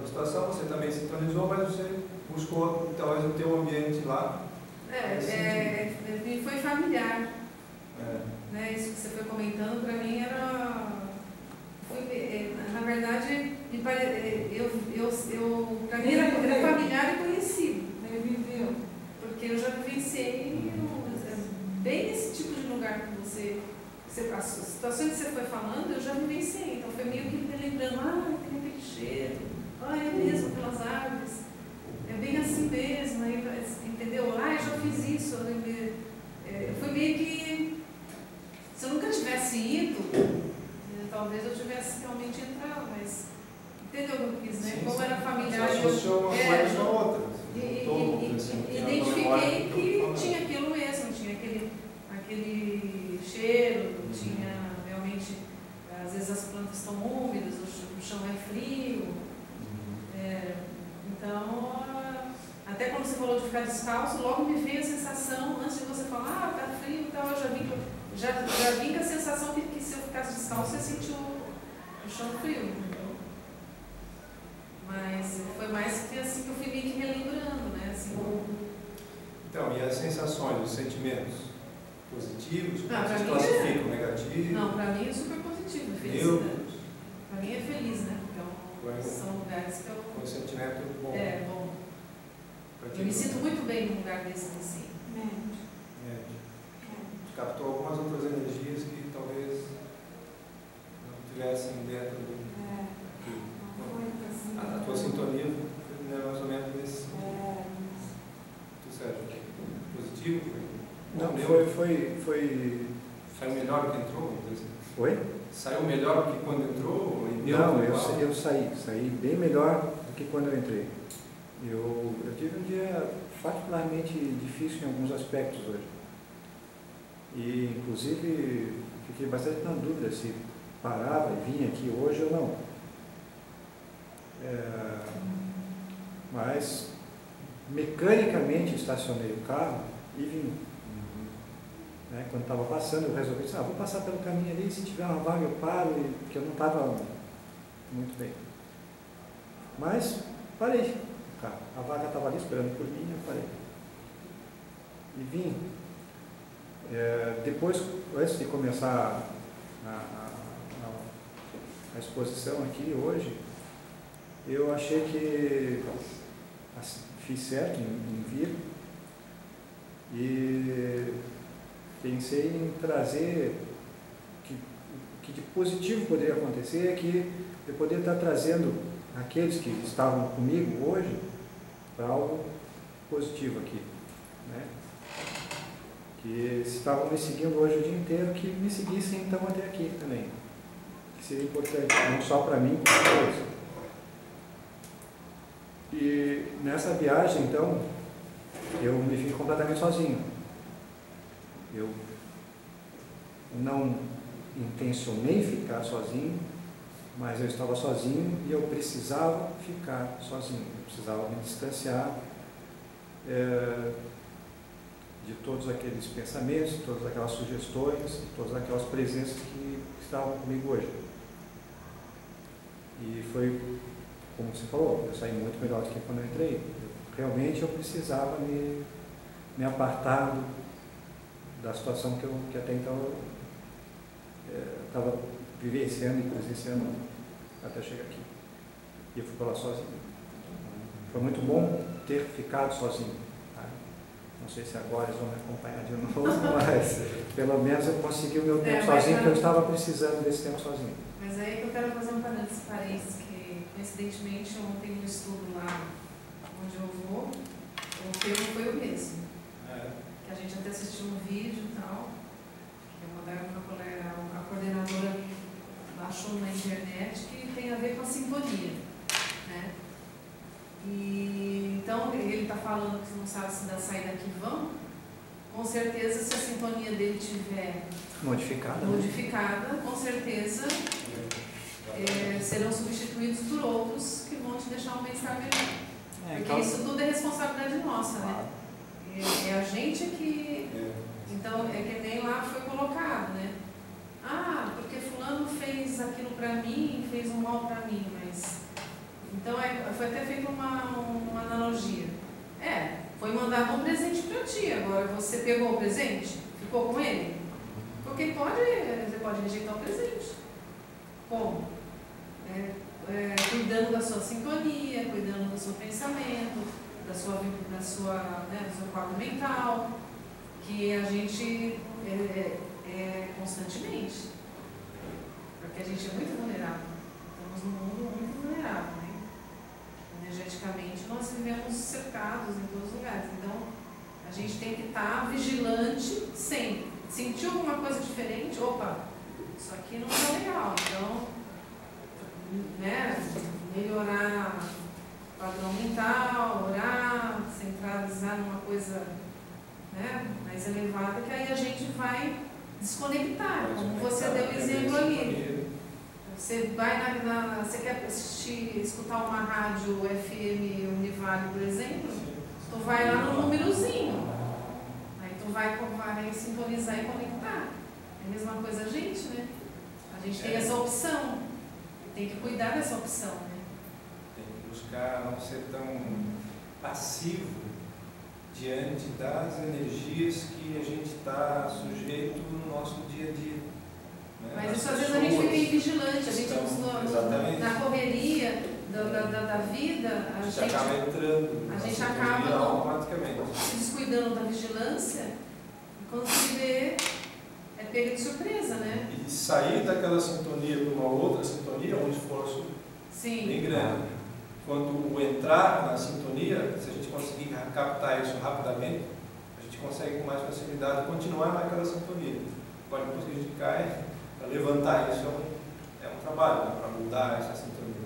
situação. Você também sintonizou, mas você buscou talvez o teu ambiente lá. Foi familiar. Né? Isso que você foi comentando, para mim na verdade, para mim era familiar e conhecido. Viveu. Porque eu já vivenciei bem esse tipo de lugar que você as situações que você foi falando, eu já vivenciei. Então foi meio que me lembrando, tem aquele cheiro, é mesmo pelas árvores, é bem assim mesmo, entendeu? Eu já fiz isso. Foi meio que, se eu nunca tivesse ido, talvez eu tivesse realmente entrado, mas entendeu o que eu quis, né? Como era familiar, você associou uma coisa com a outra. Identifiquei que tinha aquilo mesmo, tinha aquele cheiro, tinha realmente, às vezes as plantas estão úmidas, o chão é frio. Então, até quando você falou de ficar descalço, logo me veio a sensação, antes de você falar, tá frio e tal, eu já vim com a sensação que se eu ficasse descalço, eu senti o chão frio, entendeu? Mas foi mais que assim que eu fui meio que relembrando, né? Assim, então, e as sensações, os sentimentos positivos, pra vocês mim classificam negativos? Não, para mim é super positivo, felicidade. Para mim é feliz, né? Então, são lugares que eu... Foi um sentimento bom. Bom. Eu me sinto muito bem num lugar desse, assim. Captou algumas outras energias que talvez não tivessem dentro do... A tua sintonia foi mais ou menos nesse... Tu, Sérgio, positivo? Não, foi... Saiu melhor do que entrou? Vamos dizer assim. Oi? Saiu melhor do que quando entrou? Não, eu saí bem melhor do que quando eu entrei. Eu tive um dia particularmente difícil em alguns aspectos hoje. E, inclusive, fiquei bastante na dúvida se parava e vinha aqui hoje ou não. Mas, mecanicamente, estacionei o carro e vim. Quando estava passando, eu resolvi dizer, vou passar pelo caminho ali, se tiver uma vaga eu paro, porque eu não estava muito bem. Mas, parei o carro. A vaga estava ali esperando por mim, eu parei. E vim. Depois, antes de começar a exposição aqui hoje, eu achei que fiz certo em vir e pensei em trazer o que de positivo poderia acontecer é que eu poderia estar trazendo aqueles que estavam comigo hoje para algo positivo aqui, né? Que estavam me seguindo hoje o dia inteiro, que me seguissem então até aqui também, que seria importante, não só para mim, como para todos. E nessa viagem, então, eu me vi completamente sozinho. Eu não intencionei ficar sozinho, mas eu estava sozinho e eu precisava ficar sozinho. Eu precisava me distanciar de todos aqueles pensamentos, de todas aquelas sugestões, de todas aquelas presenças que estavam comigo hoje. E foi, como você falou, eu saí muito melhor do que quando eu entrei. Realmente eu precisava me apartar da situação que até então eu estava vivenciando e presenciando até chegar aqui. E eu fui para lá sozinho. Foi muito bom ter ficado sozinho. Tá? Não sei se agora eles vão me acompanhar de novo, mas pelo menos eu consegui o meu tempo sozinho, porque eu estava precisando desse tempo sozinho. Mas aí que eu quero fazer um parênteses, que coincidentemente, ontem no estudo lá onde eu vou, o termo foi o mesmo. Que a gente até assistiu um vídeo e tal, que a coordenadora baixou na internet, que tem a ver com a sintonia, né? E, então, ele está falando que não sabe se da saída que vão, com certeza, se a sintonia dele estiver modificada, com certeza serão substituídos por outros que vão te deixar um bem-estar melhor. Porque isso tudo é responsabilidade nossa, né? É a gente que... Então, é que nem lá foi colocado, né? Ah, porque fulano fez aquilo para mim, fez um mal para mim, mas... Então, foi até feita uma analogia. Foi mandado um presente para ti, agora você pegou o presente, ficou com ele? Porque você pode rejeitar o presente. Como? Cuidando da sua sintonia, cuidando do seu pensamento, do seu quadro mental, que a gente constantemente, porque a gente é muito vulnerável, estamos num mundo muito vulnerável, né? Energeticamente nós vivemos cercados em todos os lugares, então a gente tem que estar vigilante sempre. Sentiu alguma coisa diferente? Opa, isso aqui não está legal, então, né, melhorar o padrão mental, orar, centralizar numa coisa, né, mais elevada, que aí a gente vai desconectar, como você deu o exemplo ali. Você vai você quer escutar uma rádio FM Univale, por exemplo, tu vai lá no númerozinho, aí tu vai sintonizar e conectar. É a mesma coisa a gente, né? A gente tem essa opção, tem que cuidar dessa opção, né? Tem que buscar não ser tão passivo diante das energias que a gente está sujeito no nosso dia a dia. Né? Mas isso às vezes a gente fica invigilante, a gente na correria da vida, a gente acaba entrando, a gente acaba automaticamente se descuidando da vigilância, e quando se vê, é pego de surpresa, né? E sair daquela sintonia para uma outra sintonia é um esforço bem grande. Quando entrar na sintonia, se a gente conseguir captar isso rapidamente, a gente consegue com mais facilidade continuar naquela sintonia. Agora, depois que a gente cai, para levantar isso é um trabalho, né, para mudar essa sintonia.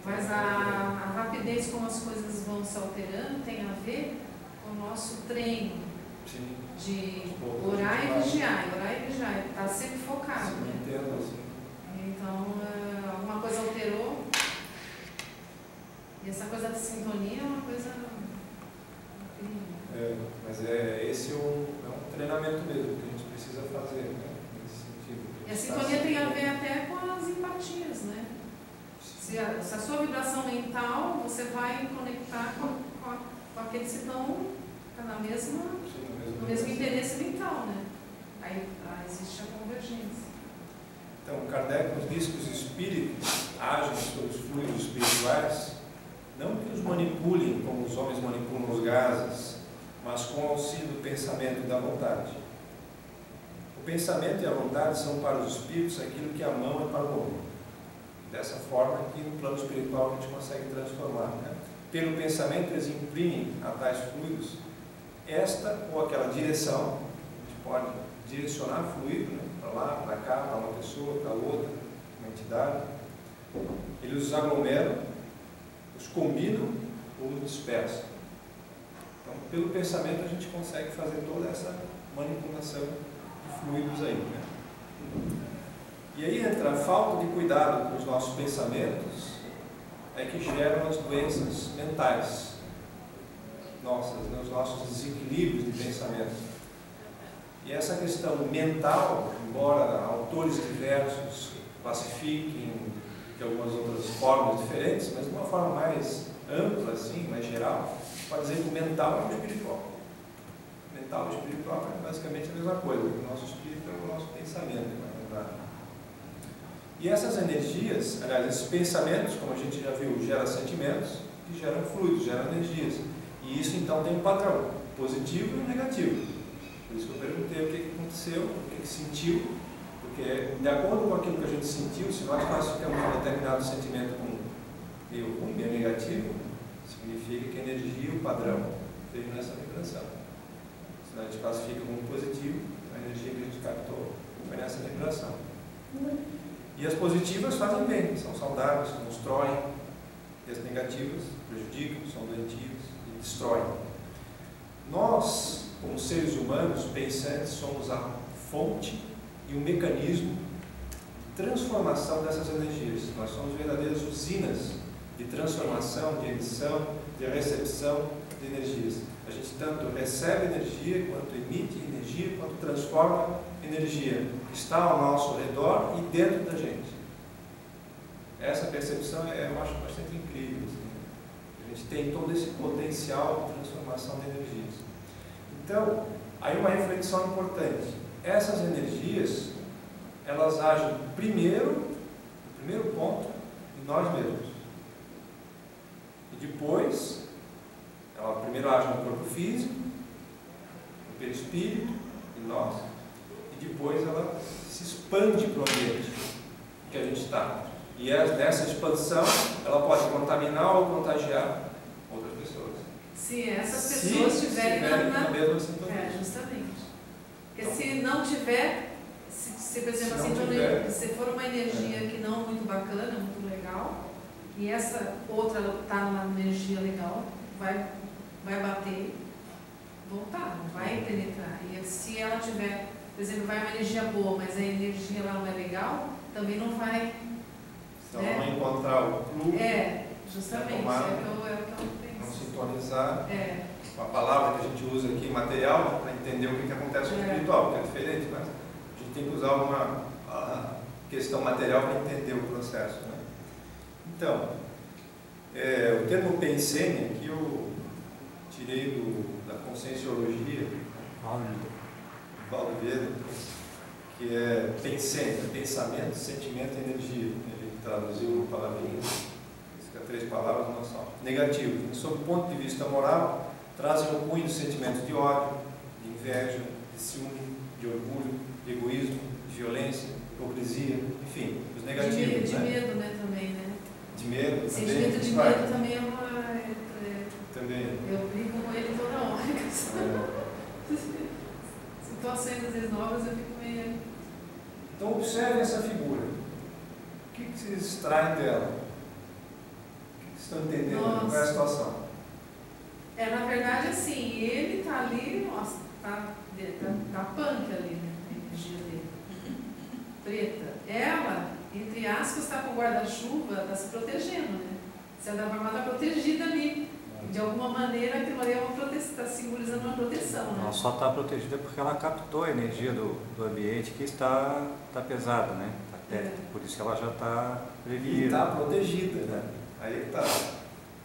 Mas a rapidez como as coisas vão se alterando tem a ver com o nosso treino. Sim. De orar e vigiar, está sempre focado. Sim, né? Entendo, assim. Então, alguma coisa alterou, e essa coisa da sintonia é uma coisa incrível. Mas esse é um treinamento mesmo que a gente precisa fazer, né? Nesse sentido. E a sintonia tem a ver até com as empatias, né? Se a sua vibração mental, você vai conectar com aqueles que estão no mesmo interesse mental, né? Aí existe a convergência. Então, Kardec nos diz que os espíritos agem sobre os fluidos espirituais, não que os manipulem como os homens manipulam os gases, mas com o auxílio do pensamento e da vontade. O pensamento e a vontade são para os espíritos aquilo que a mão é para o homem. Dessa forma que no plano espiritual a gente consegue transformar, né? Pelo pensamento eles imprimem a tais fluidos esta ou aquela direção. A gente pode direcionar fluido, né? Para lá, para cá, para uma pessoa, para outra, uma entidade. Eles os aglomeram, os combinam ou os dispersam. Então, pelo pensamento a gente consegue fazer toda essa manipulação de fluidos aí, né? E aí entra a falta de cuidado com os nossos pensamentos, é que geram as doenças mentais nossas, né? Os nossos desequilíbrios de pensamento. E essa questão mental, embora autores diversos classifiquem de algumas outras formas diferentes, mas de uma forma mais ampla, assim, mais geral, pode dizer que o mental é o espiritual. O mental e o espiritual é basicamente a mesma coisa. O nosso espírito é o nosso pensamento, na verdade. E essas energias, aliás, esses pensamentos, como a gente já viu, geram sentimentos que geram fluidos, geram energias. E isso então tem um padrão, positivo e negativo. Por isso que eu perguntei o que aconteceu, o que sentiu, porque de acordo com aquilo que a gente sentiu, se nós classificamos um determinado sentimento como meio ruim, meio negativo, significa que a energia, o padrão, veio nessa vibração. Se a gente classifica como positivo, a energia que a gente captou foi nessa vibração. E as positivas fazem bem, são saudáveis, constroem, e as negativas prejudicam, são doentias e destroem. Nós, como seres humanos pensantes, somos a fonte e o mecanismo de transformação dessas energias. Nós somos verdadeiras usinas de transformação, de emissão, de recepção de energias. A gente tanto recebe energia, quanto emite energia, quanto transforma energia. Está ao nosso redor e dentro da gente. Essa percepção eu acho bastante incrível. Assim. A gente tem todo esse potencial de transformação de energias. Então, aí uma reflexão importante. Essas energias, elas agem primeiro, no primeiro ponto, em nós mesmos. E depois, ela primeiro age no corpo físico, no perispírito, em nós, e depois ela se expande para o ambiente que a gente está. E nessa expansão, ela pode contaminar ou contagiar outras pessoas. Se essas pessoas estiverem na mesma sintonia. Justamente. Porque se não tiver, se por exemplo, se for uma energia que não é muito bacana, muito legal, e essa outra está numa energia legal, vai bater, voltar, não vai penetrar. E se ela tiver, por exemplo, vai uma energia boa, mas a energia lá não é legal, também não vai. Se ela não encontrar o fluxo, justamente, é o que eu penso. Não sintonizar. A palavra que a gente usa aqui, material, para entender o que acontece no espiritual, porque é diferente, mas a gente tem que usar uma questão material para entender o processo. Né? Então, o termo pensene, aqui eu tirei da Conscienciologia, Valdo Vieira, que é pensene, pensamento, sentimento e energia. Ele traduziu uma palavrinha, fica 3 palavras no nosso. Negativo. Sob o ponto de vista moral, trazem o cunho de sentimentos de ódio, de inveja, de ciúme, de orgulho, de egoísmo, de violência, hipocrisia, enfim, os negativos. De medo, né, também, né? De medo, também. Sentimento de medo também é uma... Também. Eu brigo com ele toda hora. Situações às vezes novas, eu fico meio... Então observe essa figura. O que vocês extraem dela? O que vocês estão entendendo? Qual é a situação? Na verdade, assim, ele está ali, nossa, tá punk ali, né? A energia dele. Preta. Ela, entre aspas, está com o guarda-chuva, está se protegendo, né? Se ela está protegida ali. De alguma maneira, aquilo ali é uma proteção, está simbolizando uma proteção, né? Ela só está protegida porque ela captou a energia do ambiente que está pesada, né? Por isso que ela já está prevista. Está protegida, né? Aí está.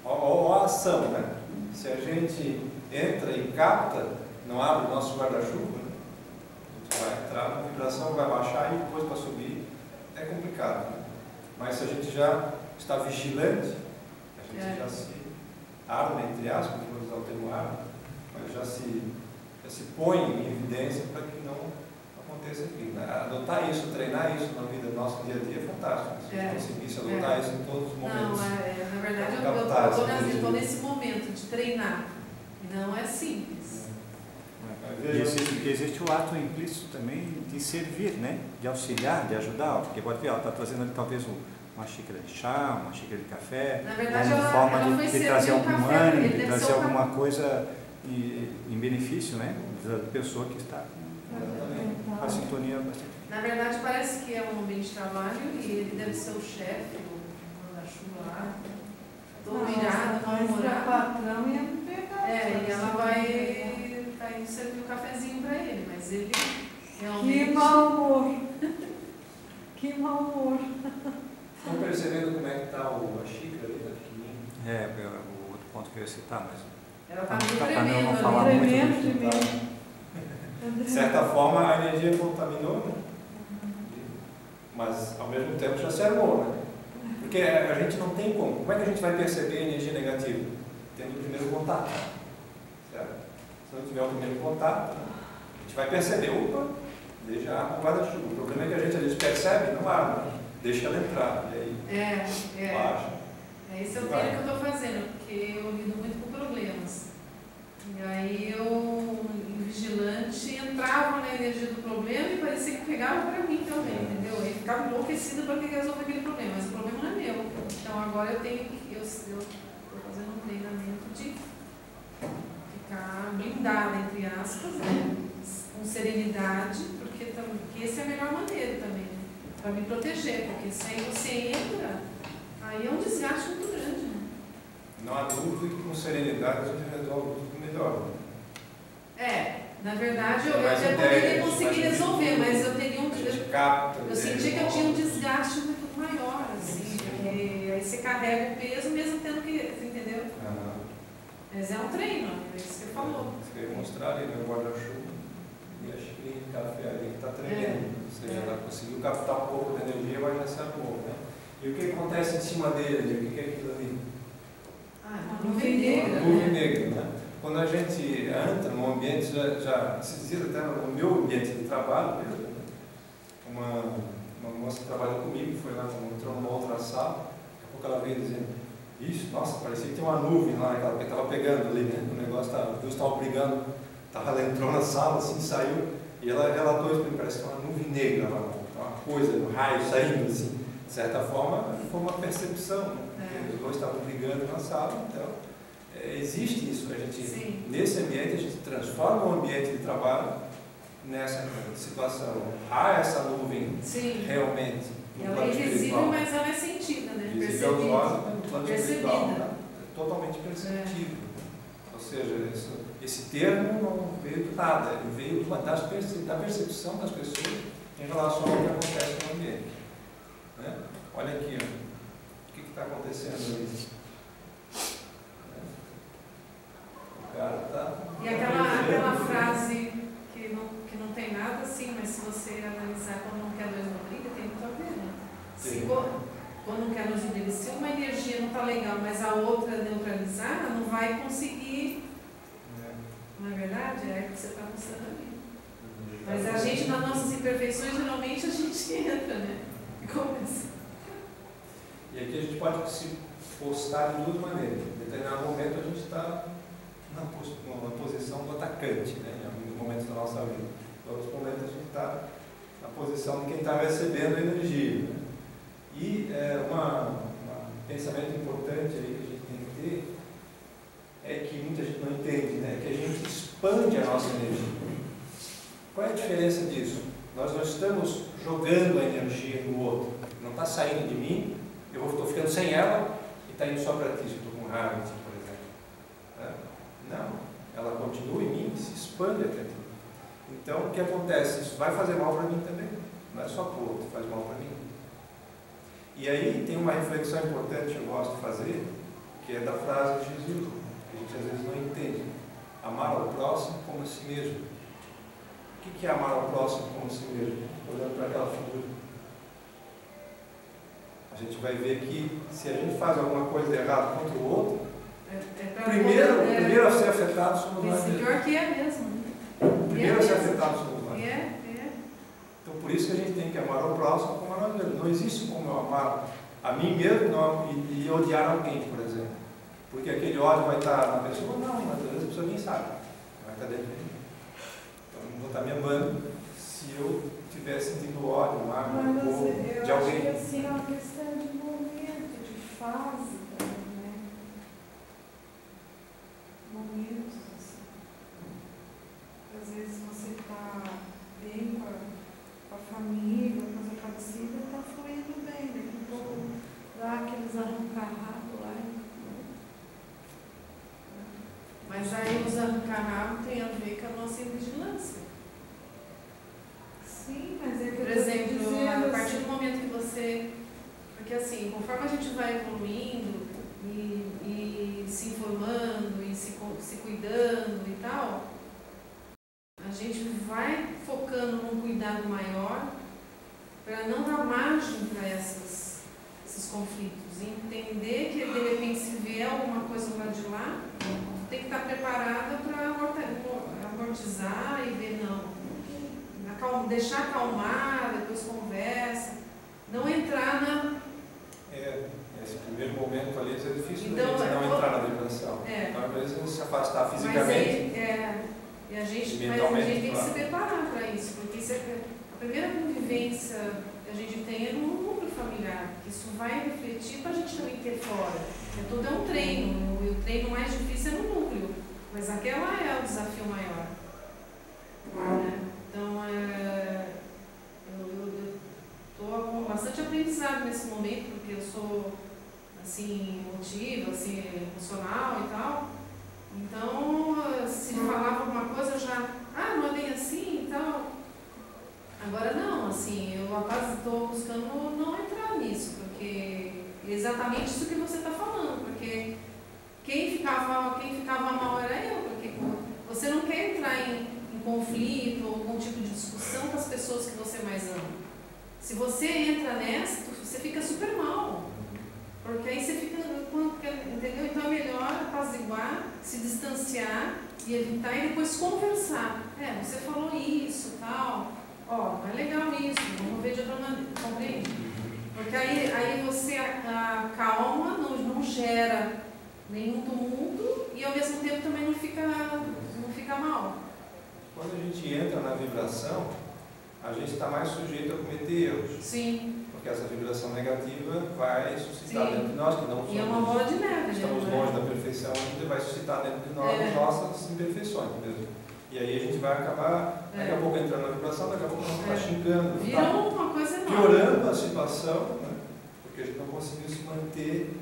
Olha a ação, né? Se a gente entra e capta, não abre o nosso guarda-chuva, né? A gente vai entrar, a vibração vai baixar e depois para subir é complicado, né? Mas se a gente já está vigilante, a gente já se arma, entre aspas, vou usar o termo arma, mas já se põe em evidência para que não aconteça aquilo. Adotar isso, treinar isso na vida do nosso dia a dia é fantástico. Se a gente conseguisse adotar isso em todos os momentos. Não, na verdade eu estou nesse momento de treinar. Não é simples. E existe o ato implícito também de servir, né? De auxiliar, de ajudar, porque pode ver, ela está trazendo ali talvez uma xícara de chá, uma xícara de café, na verdade, uma forma ela de trazer algum ânimo, de trazer um alguma coisa em benefício, né? Da pessoa que está com a sintonia bastante. Na verdade, parece que é um ambiente de trabalho e ele deve ser o chefe, o da-chuva lá, todo irado, mal-humorado. Patrão ia me pegar. E ela vai servir um cafezinho para ele, mas ele realmente... Que mau humor! Que mau humor! Estão percebendo como é que está a xícara ali, tá pequenininha? O outro ponto que eu ia citar, mas... Ela está meio não falar tremendo. muito Tremendo de medo. De certa forma, a energia contaminou, né? Mas, ao mesmo tempo, já se armou, né? Porque a gente não tem como. Como é que a gente vai perceber a energia negativa? Tendo o primeiro contato. Certo? Se não tiver o primeiro contato, a gente vai perceber, opa, deixa a guarda-chuva. O problema é que a gente às vezes percebe e não arma, deixa ela entrar. E aí baixa. Esse é o treino que eu estou fazendo, porque eu lido muito com problemas. E aí eu, em vigilante, entrava na energia do problema e parecia que pegava para mim também, entendeu? Aí ficava enlouquecida para resolver aquele problema, mas o problema não é meu. Então agora eu estou fazendo um treinamento de ficar blindada, entre aspas, né? Com serenidade, porque essa é a melhor maneira também, né? Para me proteger, porque se aí você entra, aí é um desgaste muito grande, né? Não há dúvida que com serenidade a gente resolve tudo melhor. Na verdade eu até poderia conseguir resolver, mas eu teria eu senti que eu tinha um desgaste muito maior, assim, porque aí você carrega o peso mesmo tendo que, entendeu? Mas é um treino, é isso que você falou. Você vai mostrar ali no guarda-chuva e a xícara de café ali que está tremendo. Ou seja, ela conseguiu captar um pouco da energia, vai nascer um pouco, né? E o que acontece em cima dele? O que é aquilo ali? Nuvem negra. Nuvem negra, né? Quando a gente entra num ambiente, já se diz até no meu ambiente de trabalho mesmo, né? Uma moça que trabalha comigo foi lá, entrou numa outra sala, daqui a pouco ela veio dizendo, isso, nossa, parecia que tinha uma nuvem lá, que estava pegando ali, né? O negócio, os dois estavam brigando, ela entrou na sala, assim, saiu, e ela relatou isso, parece que é uma nuvem negra lá, uma coisa, um raio saindo, assim. De certa forma, foi uma percepção, né? Os dois estavam brigando na sala, então existe isso. A gente, nesse ambiente, a gente transforma o ambiente de trabalho nessa situação. Há essa nuvem realmente no ela plano é invisível, espiritual. Mas ela é sentida, né? Visível aos olhos, no plano espiritual, Percebida. é totalmente perceptível. Ou seja, esse termo não veio do nada, ele veio da percepção das pessoas em relação ao que acontece no ambiente. Né? Olha aqui, ó. O que está acontecendo ali? O cara está. E aquela frase que não tem nada assim, mas se você analisar quando não quer dois não briga, tem muito a ver, né? Quando não quer dois não briga, se uma energia não está legal, mas a outra neutralizar, não vai conseguir. Não é verdade? É o que você está mostrando ali. Mas a gente, nas nossas imperfeições, geralmente a gente entra, né? E começa. E aqui a gente pode se postar de duas maneiras. Em determinado momento a gente está na posição do atacante, né? Em alguns momentos da nossa vida. Em outros momentos a gente está na posição de quem está recebendo a energia. Né? E um pensamento importante aí que a gente tem que ter é que muita gente não entende, né? Que a gente expande a nossa energia. Qual é a diferença disso? Nós não estamos jogando a energia no outro. Não está saindo de mim, eu estou ficando sem ela e está indo só para ti, se eu estou com raiva, por exemplo. Não, ela continua em mim e se expande até ti. Então, o que acontece? Isso vai fazer mal para mim também. Não é só para o outro, faz mal para mim. E aí tem uma reflexão importante que eu gosto de fazer, que é da frase de Jesus, que a gente às vezes não entende. Amar ao próximo como a si mesmo. O que é amar ao próximo como a si mesmo? Olhando para aquela figura. A gente vai ver que se a gente faz alguma coisa errada contra o outro, primeiro a ser afetado somos nós mesmos. Pior que é mesmo. Primeiro a ser afetado somos nós. Então por isso que a gente tem que amar ao próximo como a nós mesmos. Não existe como eu amar a mim mesmo e odiar alguém, por exemplo. Porque aquele ódio vai estar na pessoa? Não, mas às vezes a pessoa nem sabe. Vai estar dentro de mim. Então eu não vou estar me amando se eu estiver sentindo ódio, mágoa, de alguém. Eu acho que assim é uma questão de momento, de fase também, né? Momentos, assim. Às vezes você está bem com a família, coisa parecida, está fluindo bem, daqui a pouco dá aqueles arranca-rabo lá. Mas aí os arranca-rabo tem a ver com a nossa vigilância. Sim, mas é que por exemplo, a partir do momento que você... Porque assim, conforme a gente vai evoluindo e se informando e se cuidando e tal, a gente vai focando num cuidado maior para não dar margem para esses conflitos. E entender que de repente se vier alguma coisa lá de lá, tem que estar preparada para amortizar e ver, não. Deixar acalmar, depois conversa, não entrar na... Esse primeiro momento ali, você fisicamente. E a gente tem que se preparar para isso, porque a primeira convivência que a gente tem é no núcleo familiar, que isso vai refletir para a gente também ter fora. Tudo é um treino, e o treino mais difícil é no núcleo, mas aquela é o desafio maior. Então, eu estou com bastante aprendizado nesse momento, porque eu sou assim, emotiva, assim, emocional e tal. Então, se falava alguma coisa, eu já, não é bem assim e tal. Agora não, assim, eu estou buscando não entrar nisso, porque é exatamente isso que você está falando, porque quem ficava mal era eu, porque você não quer entrar em conflito ou algum tipo de discussão com as pessoas que você mais ama. Se você entra nessa, você fica super mal. Porque aí você fica, entendeu? Então é melhor apaziguar, se distanciar e evitar e depois conversar. Você falou isso, tal, não é legal isso, vamos ver de outra maneira, compreende? Porque aí você acalma, não gera nenhum tumulto e ao mesmo tempo também não fica mal. Quando a gente entra na vibração, a gente está mais sujeito a cometer erros. Sim. Porque essa vibração negativa vai suscitar dentro de nós, que não somos, e é uma bola de neve, estamos longe da perfeição, ainda vai suscitar dentro de nós as nossas imperfeições mesmo. E aí a gente vai acabar, daqui a pouco entrando na vibração, daqui a pouco nós vamos estar xingando, virou uma coisa enorme, piorando a situação, né? Porque a gente não conseguiu se manter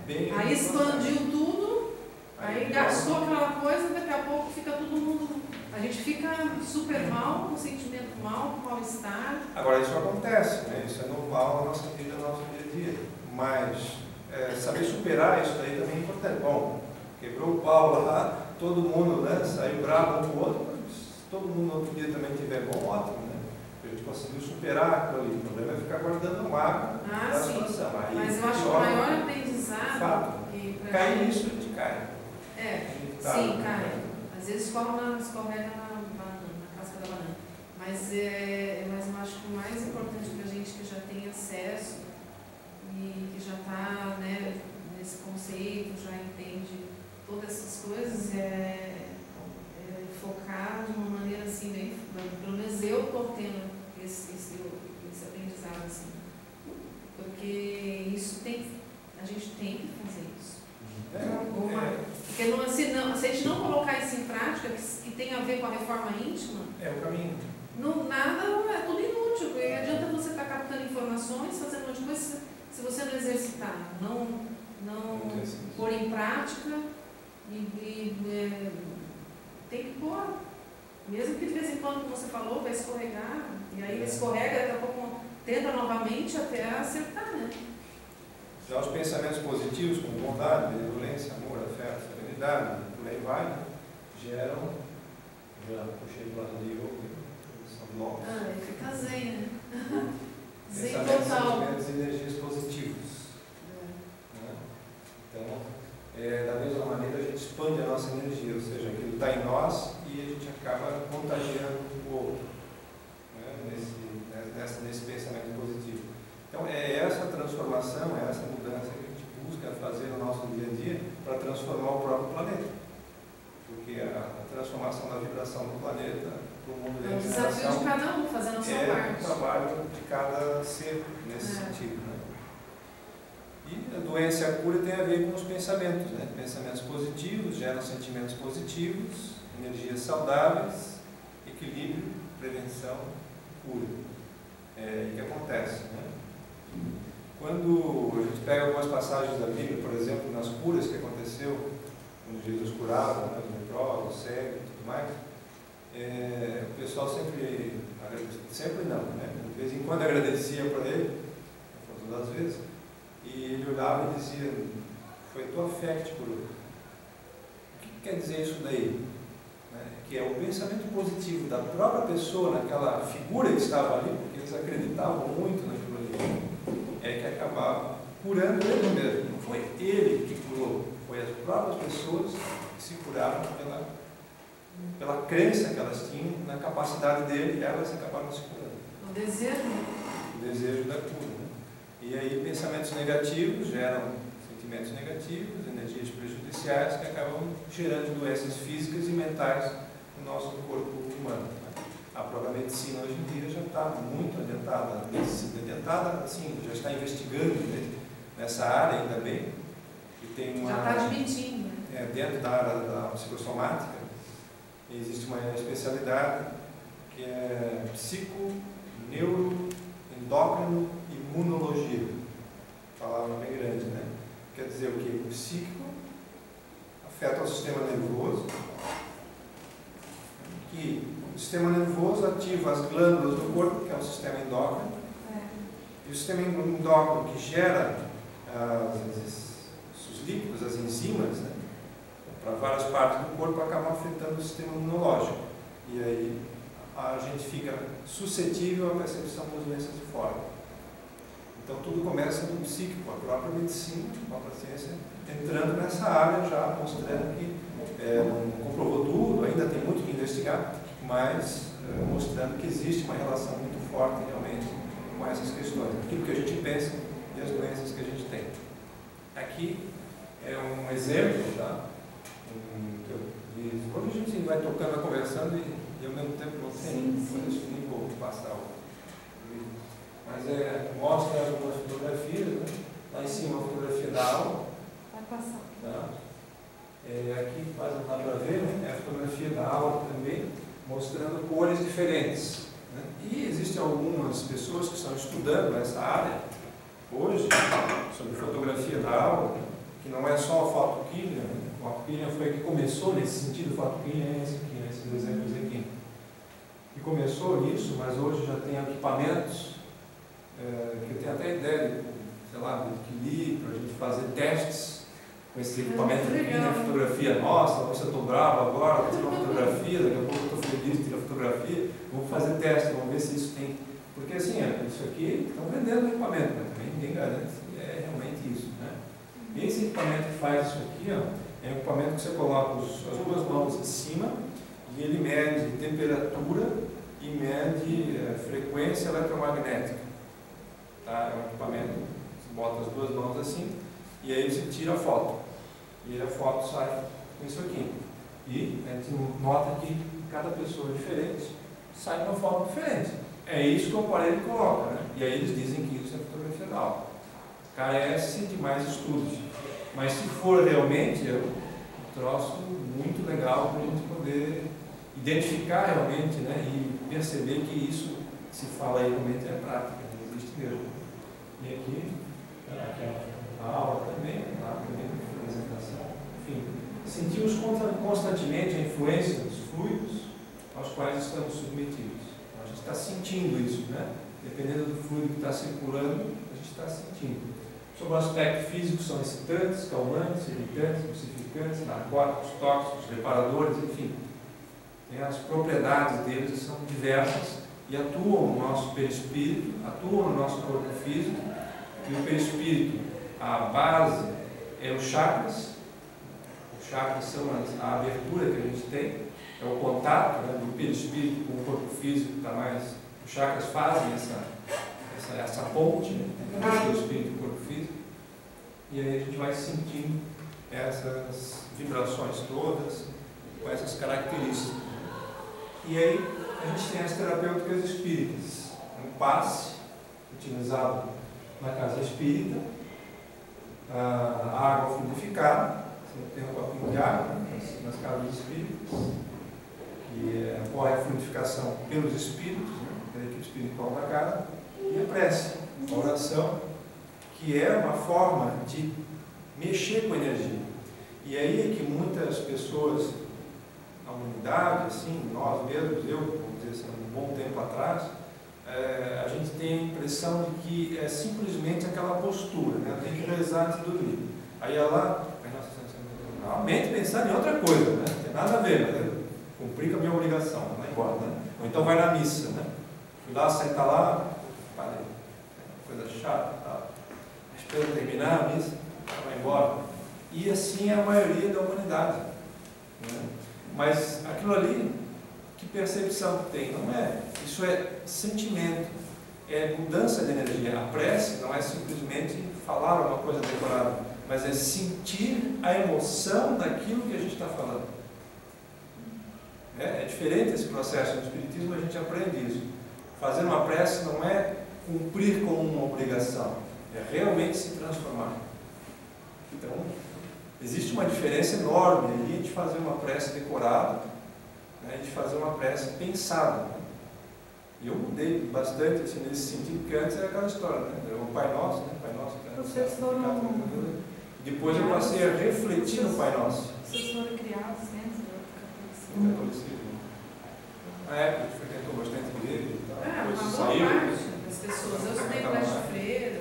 bem. Aí expandiu tudo, aí gastou aquela coisa, daqui a pouco fica todo mundo. A gente fica super mal, com sentimento mal, com mal-estar. Agora, isso acontece, né? Isso é normal na nossa vida, no nosso dia a dia. Mas saber superar isso daí também é importante. Bom, quebrou o pau lá, todo mundo, né, saiu bravo um com o outro, mas se todo mundo no outro dia também estiver bom, ótimo, né? A gente conseguiu superar aquilo ali. O problema é ficar guardando mágoa da situação. Aí, mas eu acho que o maior aprendizado... Fato. Cair nisso, a gente cai. Sim, cai. Às vezes escorrega na casca da banana. Mas eu acho que o mais importante para a gente que já tem acesso e que já está, né, nesse conceito, já entende todas essas coisas, é focar de uma maneira assim, bem, pelo menos eu estou tendo esse aprendizado assim. Porque isso a gente tem que fazer isso. Porque se a gente não colocar isso em prática, que tem a ver com a reforma íntima, é o caminho. Nada, é tudo inútil. Porque adianta você estar captando informações, fazendo um monte de coisa, se você não exercitar, não pôr em prática, tem que pôr. Mesmo que de vez em quando, como você falou, vai escorregar, e aí escorrega, daqui a pouco tenta novamente até acertar, né? Já os pensamentos positivos, como bondade, benevolência, amor, afeto, serenidade, por aí vai, né? Geram, já puxei do lado de yoga, são novos. Fica zen, né? Zen Pensamentos, total. sentimentos e energias positivos. Né? Então, da mesma maneira, a gente expande a nossa energia, ou seja, aquilo está em nós e a gente acaba contagiando o outro, né? Nesse pensamento positivo. Então, é essa transformação, é essa mudança que a gente busca fazer no nosso dia a dia para transformar o próprio planeta. Porque a transformação da vibração do planeta para o mundo de regeneração é o desafio de cada um, fazendo a sua parte. É o trabalho de cada ser nesse sentido. Né? E a doença e a cura tem a ver com os pensamentos. Né? Pensamentos positivos geram sentimentos positivos, energias saudáveis, equilíbrio, prevenção, cura. O que acontece? Né? Quando a gente pega algumas passagens da Bíblia, por exemplo, nas curas que aconteceu, quando Jesus curava, né, os leprosos, os cegos e tudo mais, o pessoal sempre não, né? De vez em quando agradecia por ele, não todas as vezes, e ele olhava e dizia, foi tua fé que te curou. O que quer dizer isso daí? Que é o pensamento positivo da própria pessoa naquela figura que estava ali, porque eles acreditavam muito naquilo ali, que acabava curando ele mesmo. Não foi ele que curou, foi as próprias pessoas que se curaram pela crença que elas tinham na capacidade dele, e elas acabaram se curando. O desejo. O desejo da cura. Né? E aí pensamentos negativos geram sentimentos negativos, energias prejudiciais que acabam gerando doenças físicas e mentais no nosso corpo humano. A própria medicina hoje em dia já está muito adiantada, assim, já está investigando, né, nessa área, ainda bem, e tem uma... Já está admitindo. Dentro da área da psicossomática, existe uma especialidade que é psico, neuro, endócrino e imunologia. Palavra bem grande, né? Quer dizer o que? O psíquico afeta o sistema nervoso, que o sistema nervoso ativa as glândulas do corpo, que é o sistema endócrino, e o sistema endócrino que gera os líquidos, as enzimas, né, para várias partes do corpo, acabam afetando o sistema imunológico. E aí a gente fica suscetível à percepção das doenças de fora. Então tudo começa no psíquico, a própria medicina, a própria ciência, entrando nessa área já, mostrando que não comprovou tudo, ainda tem muito que investigar, mas mostrando que existe uma relação muito forte realmente com essas questões, aquilo que a gente pensa e as doenças que a gente tem. Aqui é um exemplo, tá? Quando a gente vai tocando, conversando e ao mesmo tempo não tem, depois eu nem vou passar o vídeo. Mas mostra algumas fotografias, né? Lá em cima a fotografia da aula. Vai passar. Tá? Aqui quase não dá para ver, né? É a fotografia da aula também, mostrando cores diferentes. Né? E existem algumas pessoas que estão estudando essa área hoje, sobre fotografia da aula, que não é só a photokillian, né? O photokillian foi que começou nesse sentido, o photokillian é esse aqui, né? Esses exemplos aqui. E começou nisso, mas hoje já tem equipamentos que eu tenho até ideia de, sei lá, de equilíbrio, para a gente fazer testes com esse equipamento aqui, né? Fotografia nossa, se eu estou bravo agora, vou tirar uma fotografia, daqui a pouco eu estou feliz, tiro a fotografia, vamos fazer teste, vamos ver se isso tem. Porque assim, isso aqui, estão vendendo o equipamento, mas também ninguém garante se é realmente isso, né? E esse equipamento que faz isso aqui, é um equipamento que você coloca as duas mãos em cima e ele mede temperatura e mede frequência eletromagnética. Tá? É um equipamento, você bota as duas mãos assim e aí você tira a foto. E a foto sai com isso aqui. E a gente nota que cada pessoa diferente sai uma foto diferente. É isso que o aparelho coloca, né? E aí eles dizem que isso é fotografia da aula. Carece de mais estudos. Mas se for realmente, é um troço muito legal para a gente poder identificar realmente, né? E perceber que isso que se fala aí realmente é prática, existe mesmo. E aqui a aula também, a apresentação. Enfim, sentimos constantemente a influência dos fluidos aos quais estamos submetidos. A gente está sentindo isso, né? Dependendo do fluido que está circulando, a gente está sentindo. Sobre o aspecto físico, são excitantes, calmantes, irritantes, lucificantes, narcóticos, tóxicos, reparadores, enfim. As propriedades deles são diversas e atuam no nosso perispírito, atuam no nosso corpo físico. E o perispírito, a base é os chakras. Os chakras são a abertura que a gente tem, é o contato, né, do perispírito com o corpo físico, tá mais. Os chakras fazem essa ponte, né, entre o espírito e o corpo físico, e aí a gente vai sentindo essas vibrações todas, com essas características. E aí a gente tem as terapêuticas espíritas, um passe utilizado na casa espírita, a água fluidificada, você tem um copinho de água nas casas espíritas, que ocorre a fluidificação pelos espíritos, né, pela equipe espiritual da casa, e a prece, a oração, que é uma forma de mexer com a energia. E aí é que muitas pessoas, na humanidade, assim, nós mesmos, eu, vamos dizer assim, um bom tempo atrás, a gente tem a impressão de que é simplesmente aquela postura, né? Tem que rezar antes de dormir. Aí ela, realmente pensar em outra coisa, né? Não tem nada a ver, né? Cumprir com a minha obrigação, vai embora, né? Ou então vai na missa, né? Fui lá, senta lá, coisa chata, tá? Espero terminar a missa, vai embora. E assim é a maioria da humanidade, né? Mas aquilo ali, que percepção que tem? Não é. Isso é sentimento. é mudança de energia. A prece não é simplesmente falar uma coisa decorada, mas é sentir a emoção daquilo que a gente está falando. É diferente esse processo. No Espiritismo a gente aprende isso. Fazer uma prece não é cumprir com uma obrigação, é realmente se transformar. Então, existe uma diferença enorme ali de fazer uma prece decorada, né, e de fazer uma prece pensada. E eu mudei bastante assim, nesse sentido, porque antes era aquela história, né? O Pai Nosso, né? Pai Nosso, vocês foram... Depois eu passei a refletir no Pai Nosso. Vocês foram criados dentro do catolicismo. Na época que frequentou bastante igreja e tal. Depois uma saiu. boa parte das pessoas. Eu estudei colégio de freira.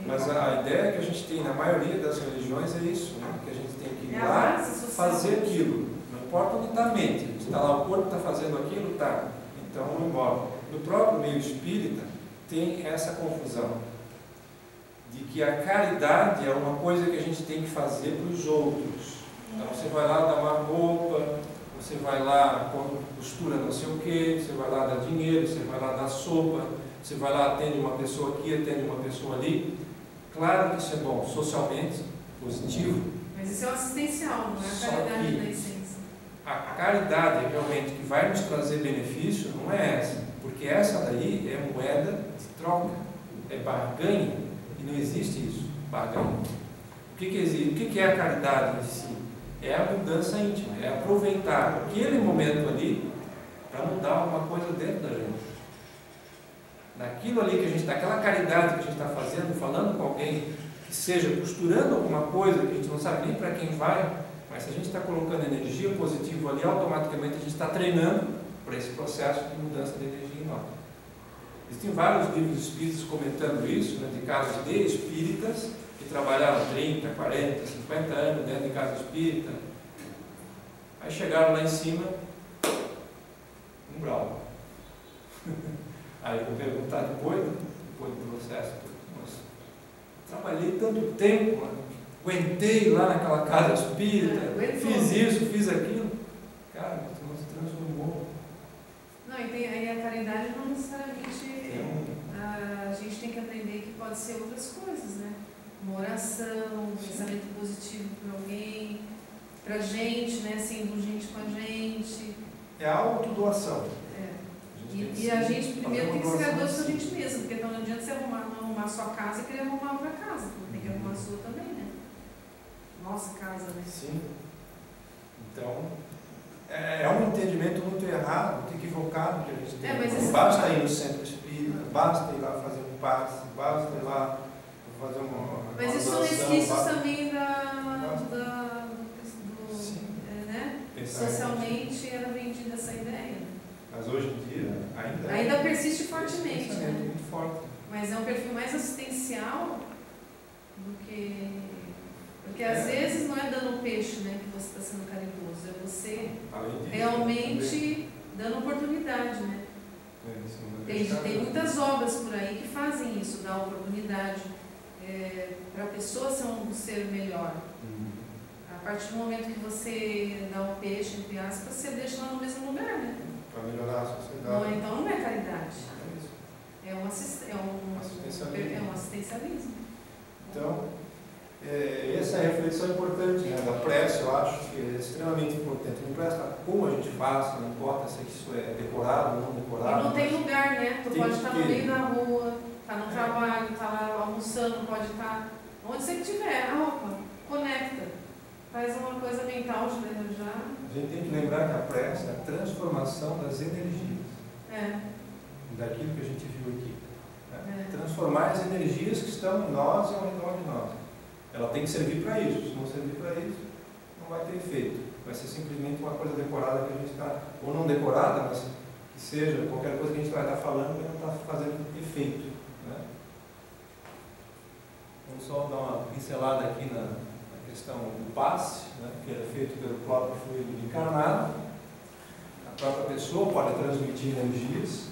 Mas a ideia que a gente tem na maioria das religiões é isso, né? Que a gente tem que ir lá fazer aquilo. Não importa onde está a mente. Se está lá o corpo está fazendo aquilo, está. Então não importa. No próprio meio espírita tem essa confusão de que a caridade é uma coisa que a gente tem que fazer para os outros. Então você vai lá dar uma roupa, você vai lá costura não sei o que, você vai lá dar dinheiro, você vai lá dar sopa, você vai lá, atende uma pessoa aqui, atende uma pessoa ali. Claro que isso é bom, socialmente, positivo. Mas isso é o assistencial, não é a caridade da essência. A caridade realmente que vai nos trazer benefício não é essa, porque essa daí é moeda de troca, é barganha, e não existe isso, barganha. O que existe? O que é a caridade em si? É a mudança íntima, é aproveitar aquele momento ali para mudar alguma coisa dentro da gente. Naquilo ali que a gente está, aquela caridade que a gente está fazendo, falando com alguém, que seja costurando alguma coisa que a gente não sabe nem para quem vai, mas se a gente está colocando energia positiva ali, automaticamente a gente está treinando para esse processo de mudança de energia em nós. Existem vários livros espíritas comentando isso, né, de casos de espíritas que trabalharam 30, 40, 50 anos dentro de casa espírita. Aí chegaram lá em cima, umbral. Aí eu vou perguntar depois do processo, nossa, trabalhei tanto tempo, mano, aguentei lá naquela casa espírita, fiz isso, fiz aquilo. Cara, você não se transformou. Não, e aí a caridade não necessariamente a gente tem que aprender que pode ser outras coisas, né? Uma oração, um pensamento positivo para alguém, para a gente, né? Ser indulgente com a gente. É a autodoação. E a gente primeiro tem que ser doce com a gente mesmo, porque então não adianta você arrumar a sua casa e querer arrumar outra casa, tem que arrumar a sua também, né? Nossa casa, né? Sim. Então, é um entendimento muito errado, muito equivocado que a gente tem. Basta ir no centro espírita, basta ir lá fazer um passe, basta ir lá fazer uma mas isso são resquícios também né? Socialmente era vendida essa ideia. Mas hoje em dia ainda persiste fortemente, né? Muito forte. Mas é um perfil mais assistencial do que... Porque às vezes não é dando peixe, né, que você está sendo caridoso, é você realmente dando oportunidade, né? Tem muitas obras por aí que fazem isso, dá oportunidade para a pessoa ser um ser melhor. A partir do momento que você dá um peixe, entre aspas, você deixa lá no mesmo lugar, né? Para melhorar a sociedade. Então não é caridade. É um assistencialismo. Então, essa é a reflexão importante, né, da prece, eu acho que é extremamente importante. Não importa como a gente faz, não importa se isso é decorado ou não decorado. E não tem lugar, né? Tu pode estar no meio da rua, estar no trabalho, estar lá almoçando, pode estar onde você estiver. Conecta. Faz uma coisa mental já. A gente tem que lembrar que a prece é a transformação das energias. Daquilo que a gente viu aqui. Né? Transformar as energias que estão em nós e ao redor de nós. Ela tem que servir para isso. Se não servir para isso, não vai ter efeito. Vai ser simplesmente uma coisa decorada que a gente está, ou não decorada, mas que seja qualquer coisa que a gente vai estar falando que não está fazendo efeito. Né? Vamos só dar uma pincelada aqui na questão do passe, né, que é feito pelo próprio fluido encarnado. A própria pessoa pode transmitir energias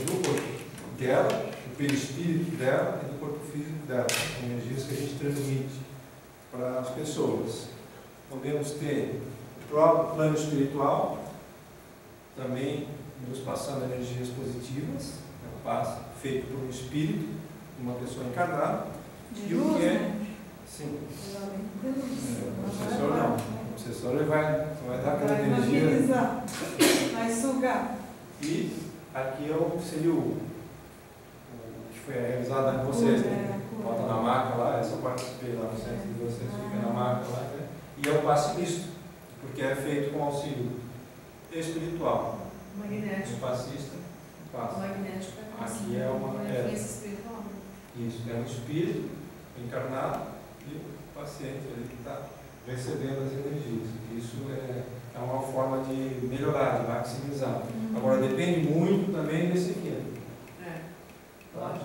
do corpo dela, do perispírito dela e do corpo físico dela, energias que a gente transmite para as pessoas. Podemos ter o próprio plano espiritual, também nos passando energias positivas, né, paz feito por um espírito, uma pessoa encarnada, De e o luz, que é? né? Sim. O obsessor não. O obsessor ele vai dar aquela Vai energia. magnetizar, vai sugar. E aqui seria o que foi realizado com vocês, né? Bota na maca lá, essa eu participei lá no centro de vocês, fica na maca lá, né? E é o passe misto, porque é feito com auxílio espiritual. Magnético. O passista O passa. magnético é Aqui é uma. influência espiritual. Isso, é um espírito encarnado e o paciente ali que está recebendo as energias. Isso é uma forma de melhorar, de maximizar. Agora depende muito também desse aqui. Tá?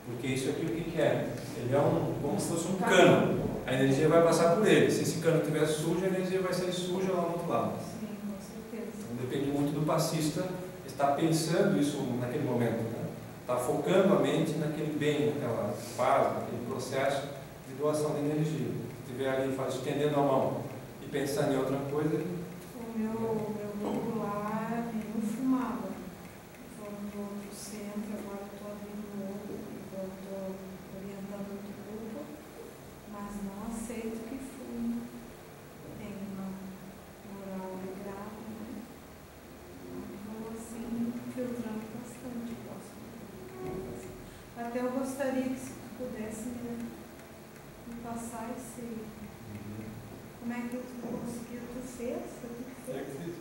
Porque isso aqui o que é? Ele é como se fosse um cano. A energia vai passar por ele. Se esse cano estiver sujo, a energia vai sair suja lá no outro lado. Sim, com certeza. Então, depende muito do passista estar pensando isso naquele momento. Né? Está focando a mente naquele bem, naquela paz, naquele processo de doação de energia. Se estiver ali estendendo a mão e pensando em outra coisa. O meu grupo lá não fumava. Foram do outro centro, agora estou abrindo outro, eu estou orientando outro grupo, mas não aceito que fume. Tem uma moral grave, né? Então, assim, filtrando bastante. Até eu gostaria que se tu pudesse me passar esse. Como é que tu conseguiu? Tu fez? Foi tu que fez? É que fiz.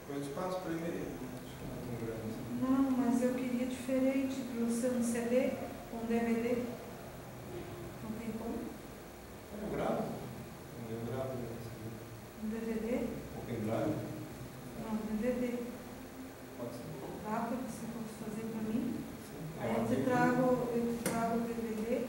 Depois eu te passo por e-mail. Não, mas eu queria diferente para você um CD, um DVD. Não tem como? Eu gravo. Eu gravo. Um DVD? Um pendrive. Não, DVD. Pode ser. Dá para você fazer para mim? Sim. Aí eu te trago o DVD,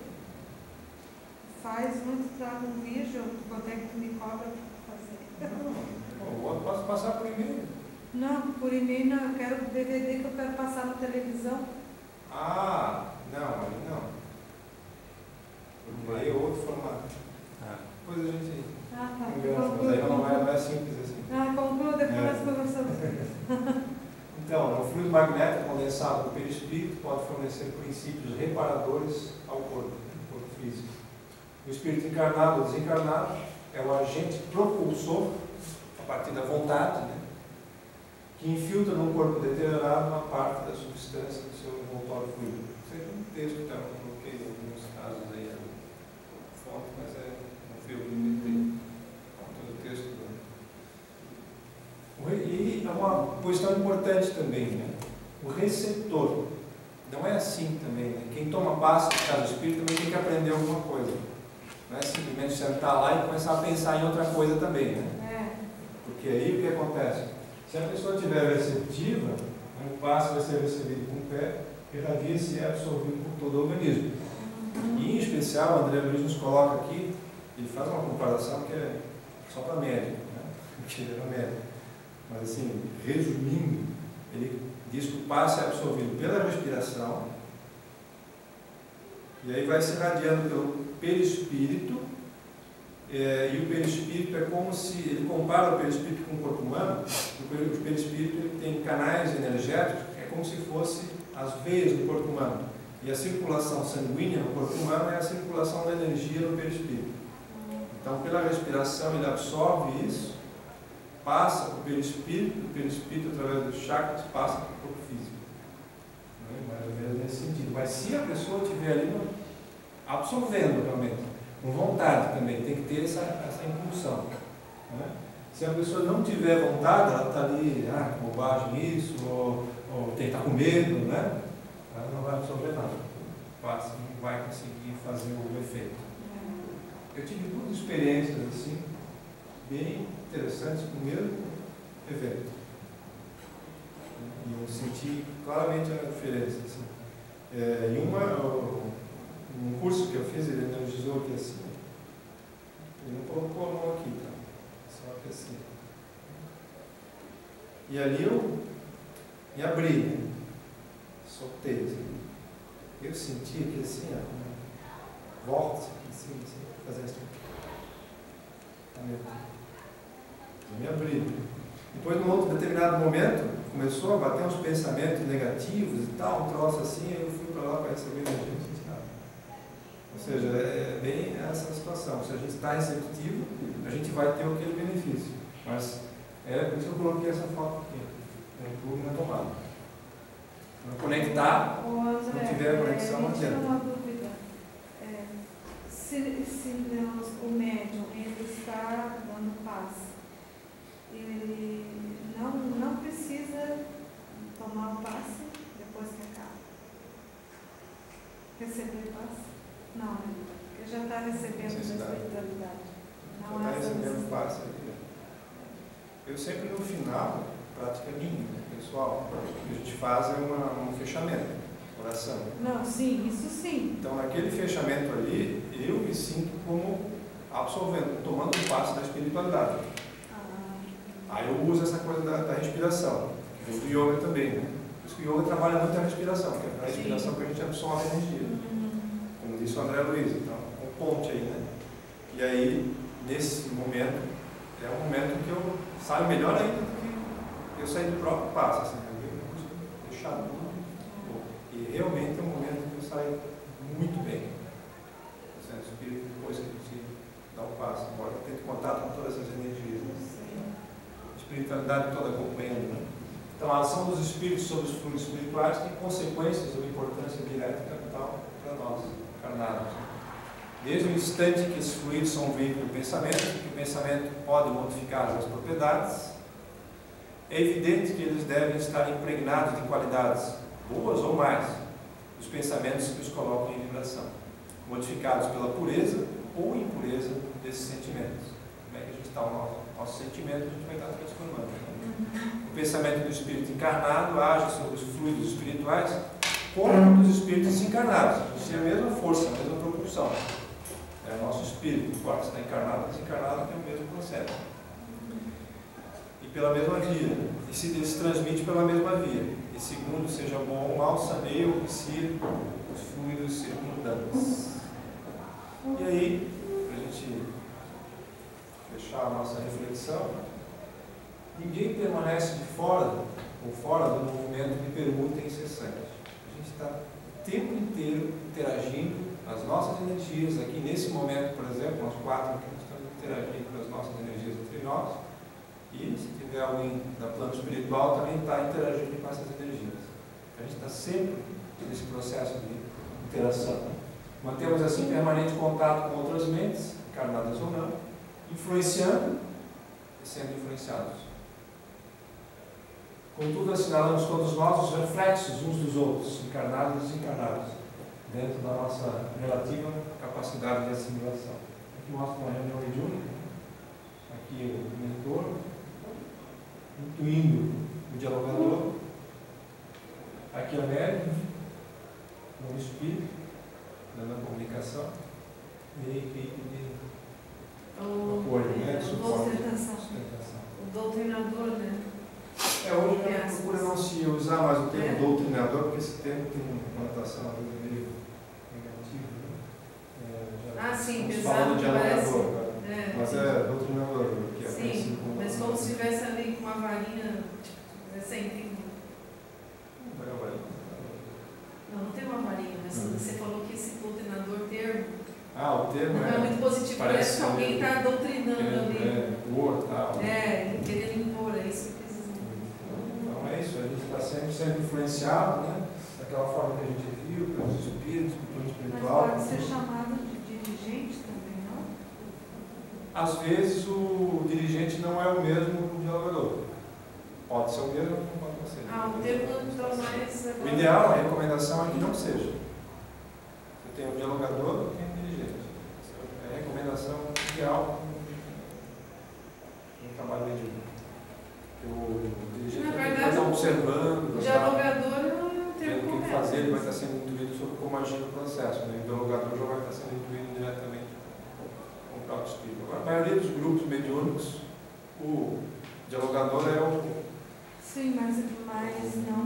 faz um, te trago um vídeo, quanto é que tu me cobra para fazer? Não, eu posso passar por e-mail. Não, por e-mail não, eu quero o DVD que eu quero passar na televisão. Ah, não, aí não. Por e-mail é outro formato. Depois a gente Ah, tá. conversa, mas aí não é simples assim. Ah, conclua, depois nós conversamos. Então, o fluido magnético condensado do perispírito pode fornecer princípios reparadores ao corpo físico. O espírito encarnado ou desencarnado é o agente propulsor, a partir da vontade, né, que infiltra no corpo deteriorado uma parte da substância do seu envoltório fluido. Isso aí é um texto que eu coloquei em alguns casos aí, a fonte, mas não fui eu que inventei. Todo o texto. E é uma questão importante também, né? O receptor. Não é assim também, né? Quem toma passe de caso espírito também tem que aprender alguma coisa. Não é simplesmente sentar lá e começar a pensar em outra coisa também, né? Porque aí o que acontece? Se a pessoa estiver receptiva, o passe vai ser recebido com o pé, irradia-se e é absorvido por todo o organismo. E em especial, o André Luiz nos coloca aqui, ele faz uma comparação que é só para médico, né? Porque ele era médico. Mas assim, resumindo, ele diz que o passe é absorvido pela respiração e aí vai se irradiando pelo perispírito, e o perispírito é como se, ele compara o perispírito com o corpo humano, o perispírito ele tem canais energéticos, é como se fosse as veias do corpo humano. E a circulação sanguínea no corpo humano é a circulação da energia no perispírito. Então, pela respiração, ele absorve isso, passa para o perispírito através dos chakras, passa para o corpo físico. Mais ou menos nesse sentido. Mas se a pessoa estiver ali absorvendo realmente, com vontade também, tem que ter essa impulsão. Né? Se a pessoa não tiver vontade, ela está ali, bobagem isso, ou tem que estar com medo, né? Ela não vai absorver nada. Passa, não vai conseguir fazer o efeito. Eu tive duas experiências assim, bem interessantes com o mesmo evento. E eu senti claramente a diferença. Assim. Um curso que eu fiz, ele energizou aqui assim. Ele não colocou a mão aqui, tá? Só que assim. E ali eu me abri, né? Soltei. Assim. Eu senti aqui assim, volta assim, fazer assim. Eu me abri. Depois, num outro determinado momento, começou a bater uns pensamentos negativos e tal, um troço assim, aí eu fui para lá para receber energia insensitável. Ou seja, é bem essa situação. Se a gente está receptivo, a gente vai ter aquele benefício. Mas é por isso que eu coloquei essa foto aqui. Tem um plug na tomada. Não conectar, André, não tiver conexão, não tira adianta. uma dúvida. Se o médium ele está dando passe, ele não precisa tomar o passe depois que acaba. Receber o passe? Não, né? Porque já está recebendo da espiritualidade. Já está recebendo o passe aqui. Eu sempre no final, prática minha, pessoal, o que a gente faz é um fechamento, oração. Não, sim, isso sim. Então, naquele fechamento ali, eu me sinto como absolvendo, tomando um passo da espiritualidade. Aí eu uso essa coisa da respiração, que vem do yoga também, né? Por isso que o yoga trabalha muito a respiração, que é a respiração que a gente absorve a energia. Como disse o André Luiz, então, um ponte aí, né? E aí, nesse momento, é um momento que eu saio melhor ainda do que eu sair do próprio passo, assim, eu deixar tudo. E realmente é um momento que eu saio muito bem. O espírito, depois que a gente dá o passo, embora eu tenha contato com todas essas energias, né? A espiritualidade toda acompanhando, né? Então, a ação dos espíritos sobre os fluidos espirituais tem consequências ou importância direta e capital para nós, encarnados. Desde o instante que esses fluidos são um veículo do pensamento, que o pensamento pode modificar as propriedades, é evidente que eles devem estar impregnados de qualidades boas ou mais dos pensamentos que os colocam em vibração, modificados pela pureza ou impureza desses sentimentos. Como é que a gente está o nosso sentimento, a gente vai estar transformando. O pensamento do espírito encarnado age sobre os fluidos espirituais como dos espíritos desencarnados. Isso é a mesma força, a mesma propulsão. É o nosso espírito, pode estar encarnado ou desencarnado, tem o mesmo processo. E pela mesma via. E se transmite pela mesma via. E segundo, seja bom ou mal, saneia ou vicia os fluidos circundantes. E aí, para a gente fechar a nossa reflexão, ninguém permanece de fora ou fora do movimento de permuta incessante. A gente está o tempo inteiro interagindo as nossas energias aqui nesse momento, por exemplo, nós quatro aqui estamos interagindo com as nossas energias entre nós, e se tiver alguém da plano espiritual também está interagindo com essas energias. A gente está sempre nesse processo de interação. Mantemos assim permanente contato com outras mentes, encarnadas ou não, influenciando e sendo influenciados. Contudo, assinalamos todos nós os reflexos uns dos outros, encarnados e desencarnados, dentro da nossa relativa capacidade de assimilação. Aqui mostra uma reunião mediúnica, aqui o mentor, intuindo o dialogador, aqui a médium, o espírito, dando a comunicação, e a equipe de apoio, né? Sustentação. O doutrinador, né? Hoje a gente procura não se usar mais o termo doutrinador, porque esse termo tem uma conotação meio negativa. Né? Sim, estamos pesado, falando de dialogador, mas sim. doutrinador, que é sim, mas como se estivesse ali com uma varinha, tipo, sem. Não tem uma varinha, mas você falou que esse doutrinador termo. O termo não é muito positivo, parece que alguém está doutrinando ali. Impor, tal. Querendo impor, é isso que eu quis dizer. Então é isso, a gente está sempre influenciado, né? Daquela forma que a gente viu, pelos espíritos, pelo plano espiritual. Mas pode ser chamado de dirigente também, não? Às vezes o dirigente não é o mesmo do dialogador. Pode ser o mesmo, não pode não ser. O termo então mais. O ideal, a recomendação é que não seja. Você tem um dialogador e tem um dirigente. É a recomendação ideal no trabalho mediúnico. O dirigente vai estar observando. O dialogador é o termo o que correto. fazer, ele vai estar sendo intuído sobre como agir no processo. Né? O dialogador já vai estar sendo intuído diretamente com o próprio espírito. Agora, a maioria dos grupos mediúnicos, o dialogador é o. Sim, mas não